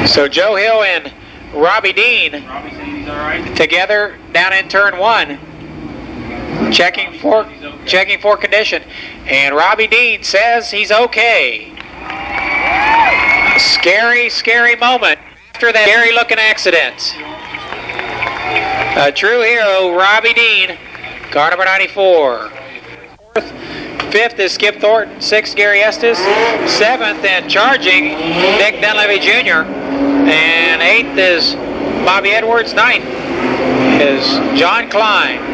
So Joe Hill and Robbie Dean together down in turn 1, checking for condition, and Robbie Dean says he's okay. Scary moment after that scary looking accident. A true hero, Robbie Dean, car number 94. Fifth is Skip Thornton, 6th Gary Estes, 7th and charging Dick Dunleavy Jr., and 8th is Bobby Edwards, 9th is John Klein.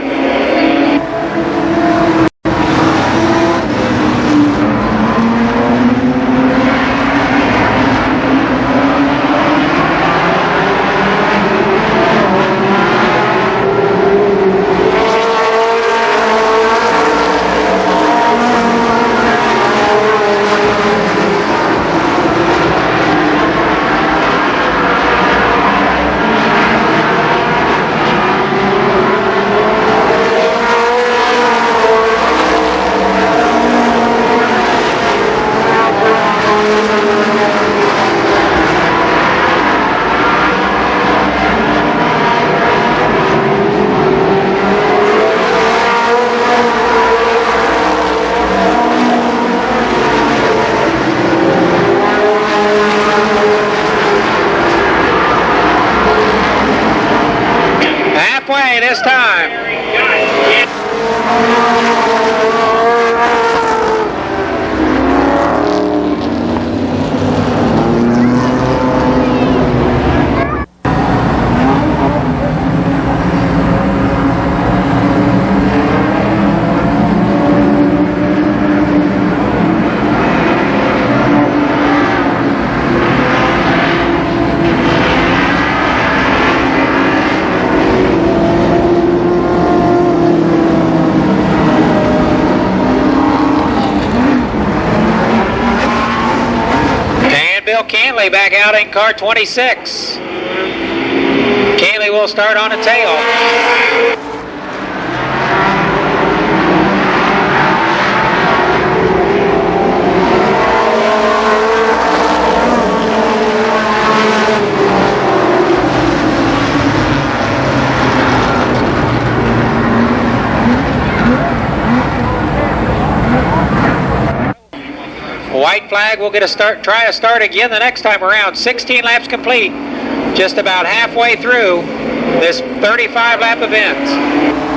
Canley back out in car 26. Canley will start on a tail. White flag will get a start. Try a start again the next time around. 16 laps complete. Just about halfway through this 35 lap event.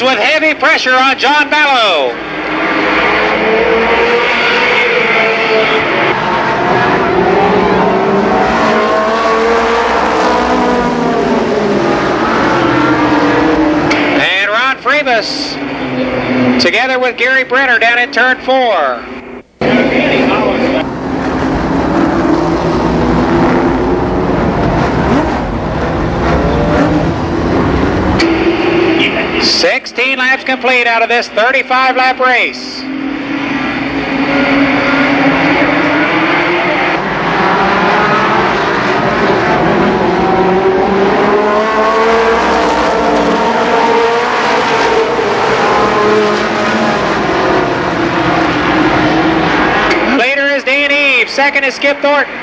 With heavy pressure on John Ballow. And Ron Freebus together with Gary Brenner down in turn 4. Yeah. 16 laps complete out of this 35 lap race. Leader is Dan Eve, second is Skip Thornton.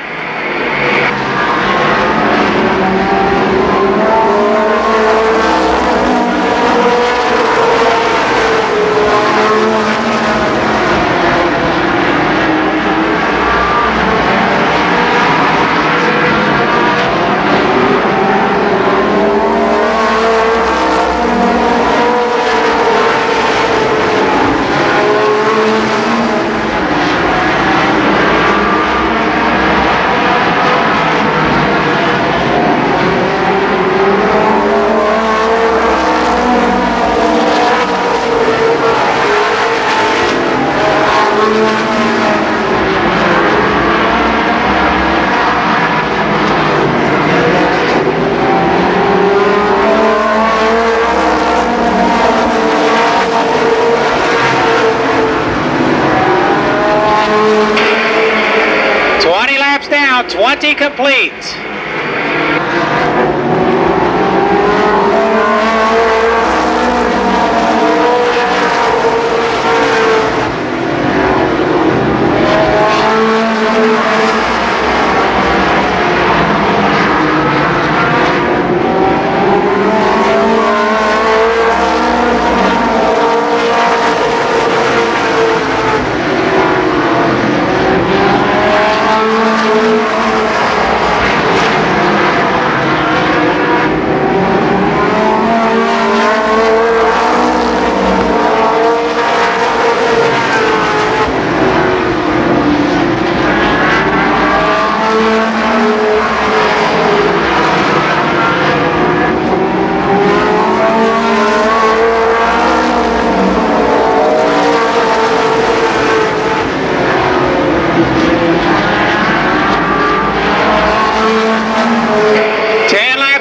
Down, 20 complete.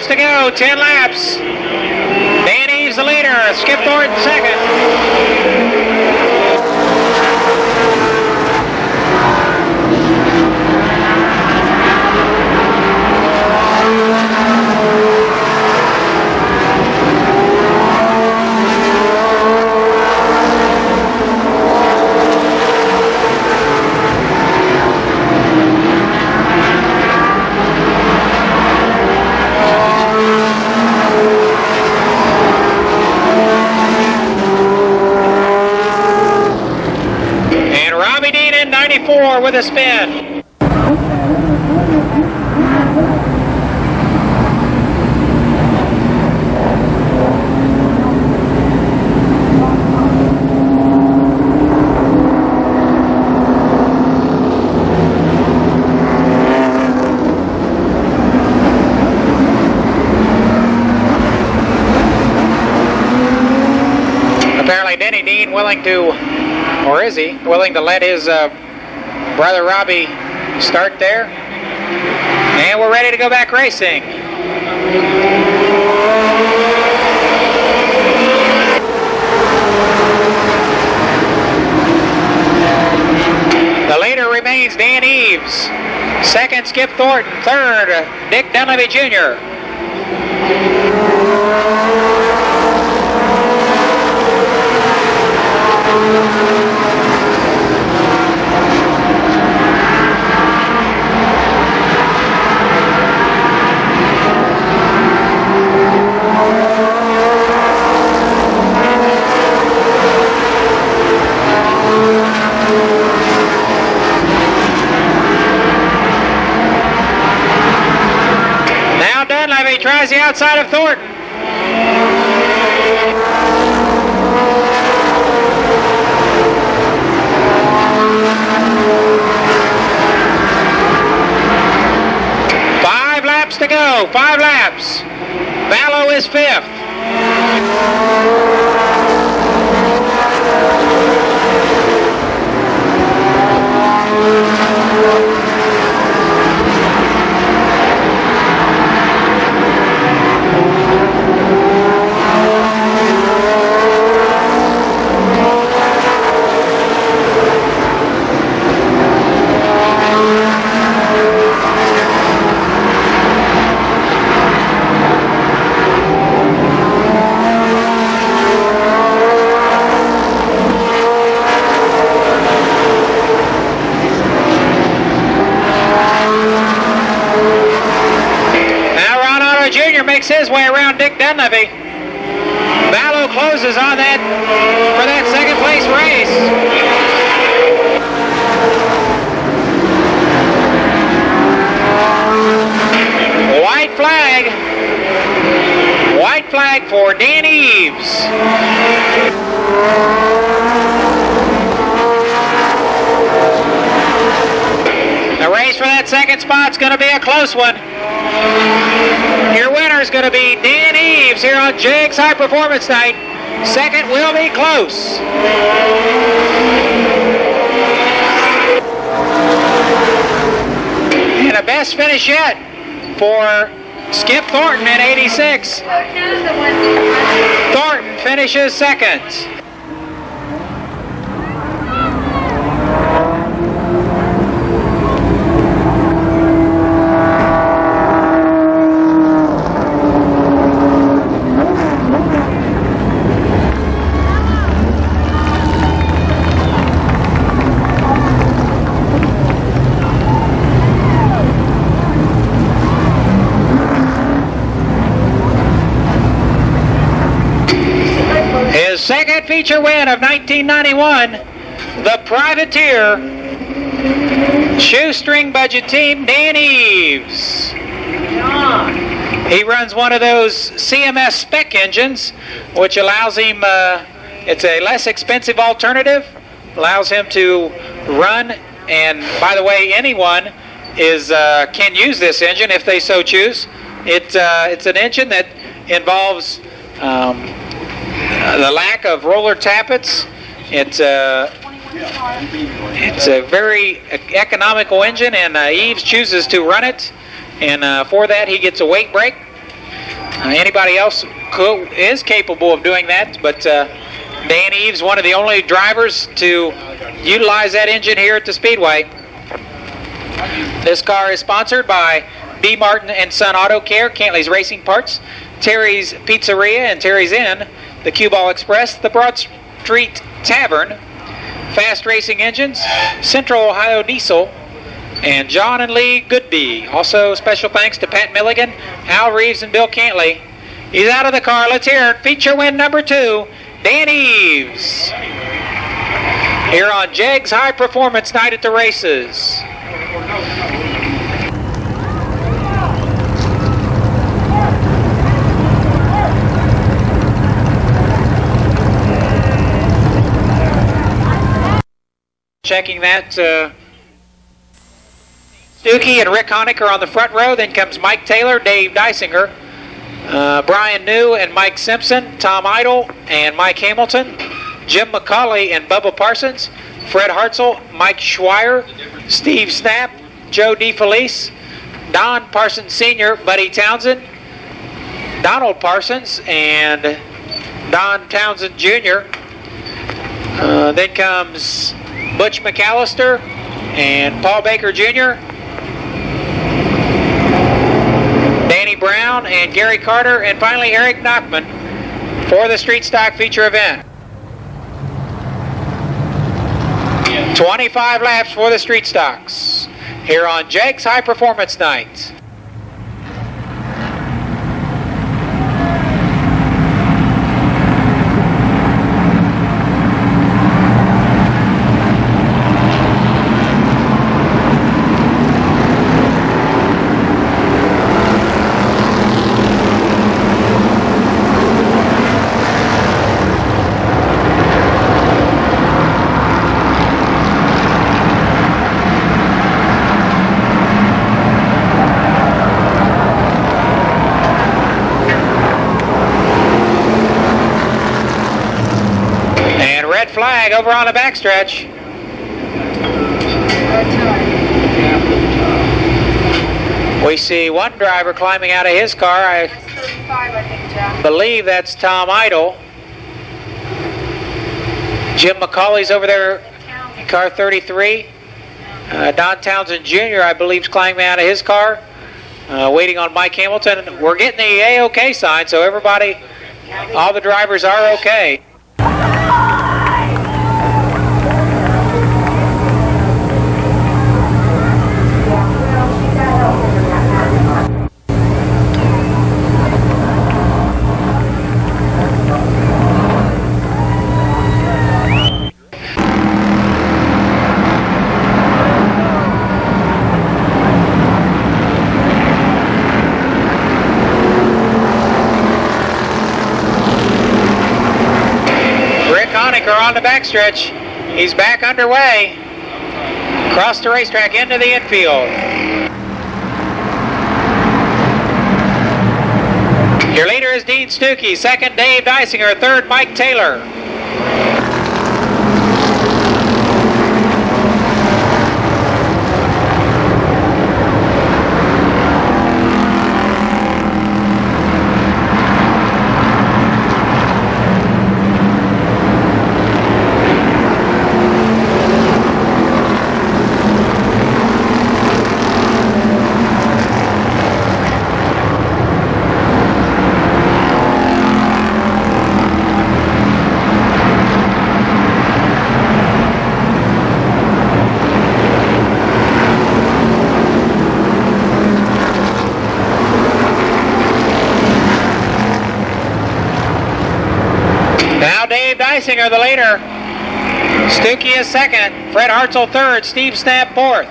To go, 10 laps. Dan Eves the leader, Skip Thornton second. 4 with a spin. Apparently Denny Dean willing to, or is he, willing to let his brother Robbie start there. And we're ready to go back racing. The leader remains Dan Eves. Second, Skip Thornton. Third, Dick Dunleavy Jr. Now Dunleavy tries the outside of Thornton. To go, 5 laps. Vallow is 5th. Makes his way around Dick Dunleavy. Vallow closes on that for that second place race. White flag. White flag for Dan Eves. The race for that second spot's going to be a close one. Your winner is going to be Dan Eves here on JX High Performance Night. Second will be close. And a best finish yet for Skip Thornton in 86. Thornton finishes second. Second feature win of 1991, the Privateer Shoestring Budget Team, Dan Eves. He runs one of those CMS spec engines, which allows him, it's a less expensive alternative, allows him to run, and by the way, anyone can use this engine if they so choose. It's an engine that involves the lack of roller tappets. It's a very economical engine, and Eves chooses to run it, and for that he gets a weight break. Anybody else is capable of doing that, but Dan Eves, one of the only drivers to utilize that engine here at the Speedway. This car is sponsored by B. Martin and Son Auto Care, Cantley's Racing Parts, Terry's Pizzeria and Terry's Inn, the Cue Ball Express, the Broad Street Tavern, Fast Racing Engines, Central Ohio Diesel, and John and Lee Goodby. Also, special thanks to Pat Milligan, Al Reeves, and Bill Cantley. He's out of the car. Let's hear it. Feature win number 2, Dan Eves. here on Jegg's High Performance Night at the races. Checking that, Stuckey and Rick Honecker on the front row. Then comes Mike Taylor, Dave Dysinger, Brian New and Mike Simpson, Tom Idle and Mike Hamilton, Jim McCauley and Bubba Parsons, Fred Hartzell, Mike Schweier, Steve Snap, Joe DeFelice, Don Parsons Sr., Buddy Townsend, Donald Parsons, and Don Townsend Jr. Then comes Butch McAllister and Paul Baker Jr., Danny Brown and Gary Carter, and finally Eric Nachman for the Street Stock feature event. 25 laps for the Street Stocks here on Jegg's High Performance Night. Flag over on the backstretch. We see one driver climbing out of his car. I believe that's Tom Idle. Jim McCauley's over there in car 33. Don Townsend Jr., I believe, is climbing out of his car. Waiting on Mike Hamilton. We're getting the A-OK sign, so everybody, all the drivers are okay. On the backstretch, he's back underway, across the racetrack into the infield. Your leader is Dean Stuckey, second Dave Dysinger, third Mike Taylor. Dysinger the leader. Stuckey is second. Fred Hartzell third. Steve Snap fourth.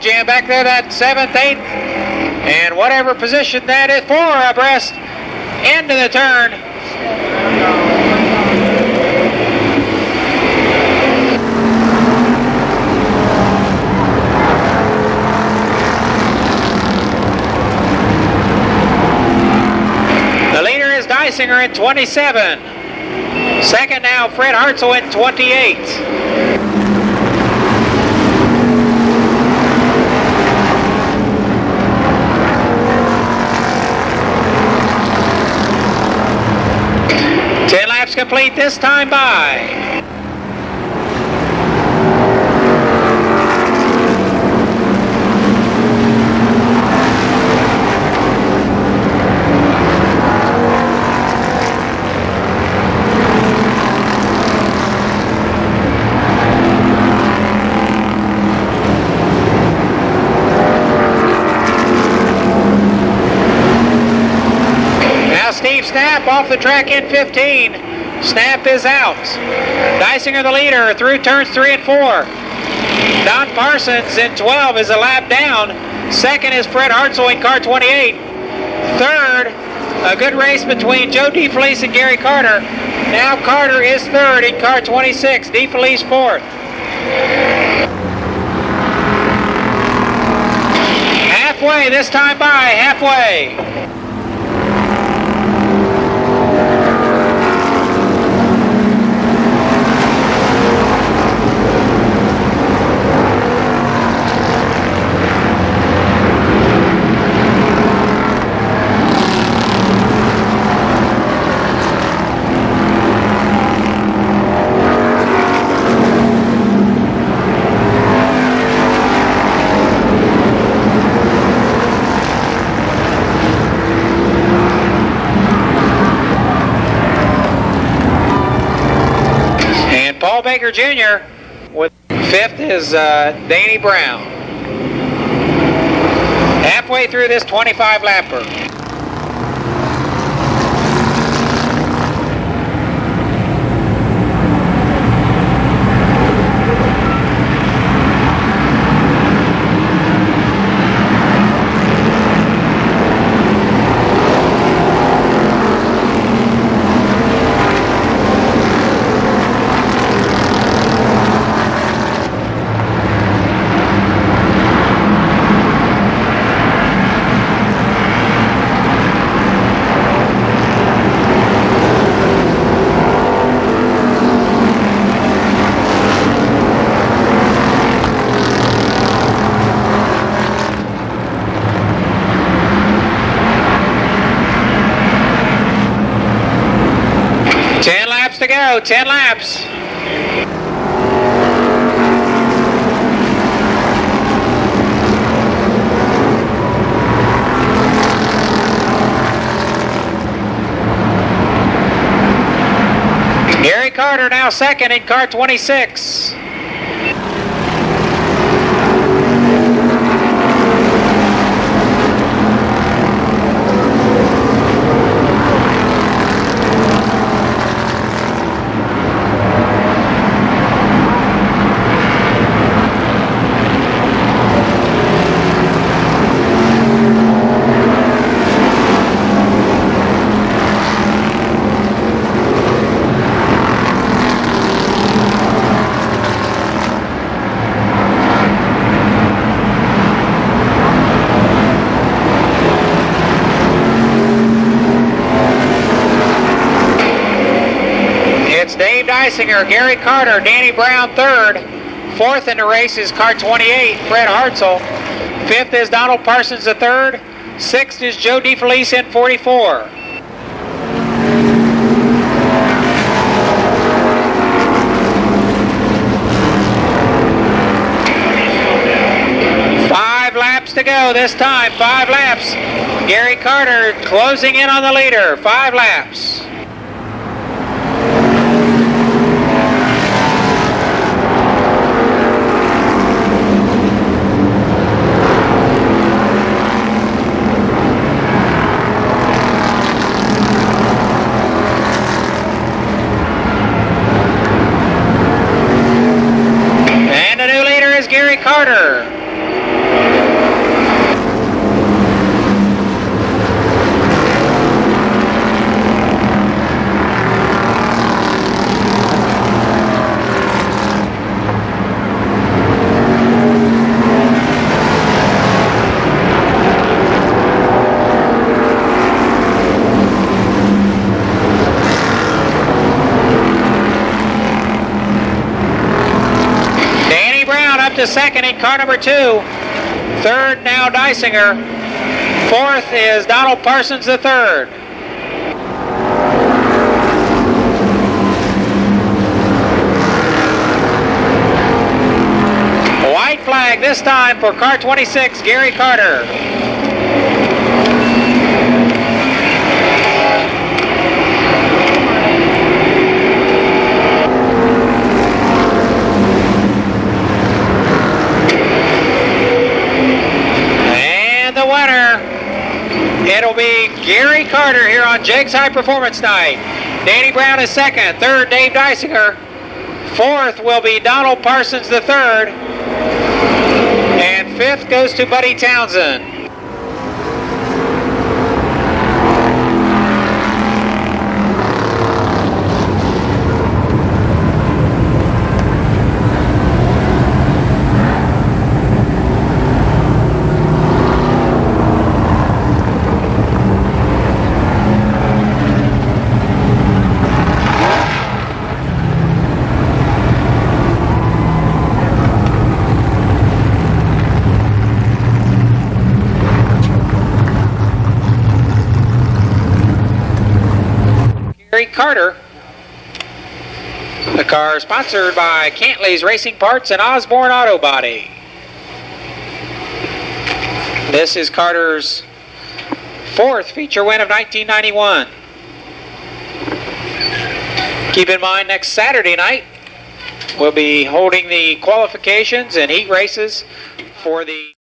Jam back there, that 7th, 8th, and whatever position that is, 4 abreast into the turn. The leader is Dysinger. Deisinger in 27. Second now, Fred Hartzell in 28. Complete this time by. Now Steve Snap off the track in 15. Snap is out. Deisinger the leader through turns 3 and 4. Don Parsons in 12 is a lap down. Second is Fred Hartzell in car 28. Third, a good race between Joe DeFelice and Gary Carter. Now Carter is third in car 26. DeFelice fourth. Halfway this time by, halfway. Baker Jr. with fifth is Danny Brown. Halfway through this 25 lapper. To go, 10 laps. Gary Carter now second in car 26. Deisinger, Gary Carter, Danny Brown third. Fourth in the race is car 28, Fred Hartzell. Fifth is Donald Parsons the third. Sixth is Joe DeFelice in 44. Five laps to go this time, 5 laps. Gary Carter closing in on the leader, 5 laps. Carter. second in car number 2. Third now Dysinger. Fourth is Donald Parsons the third. White flag this time for car 26, Gary Carter. And the winner, it'll be Gary Carter here on Jake's High Performance Night. Danny Brown is second, third Dave Dysinger, fourth will be Donald Parsons the third, and fifth goes to Buddy Townsend. Gary Carter. The car sponsored by Cantley's Racing Parts and Osborne Auto Body. This is Carter's fourth feature win of 1991. Keep in mind, next Saturday night, we'll be holding the qualifications and heat races for the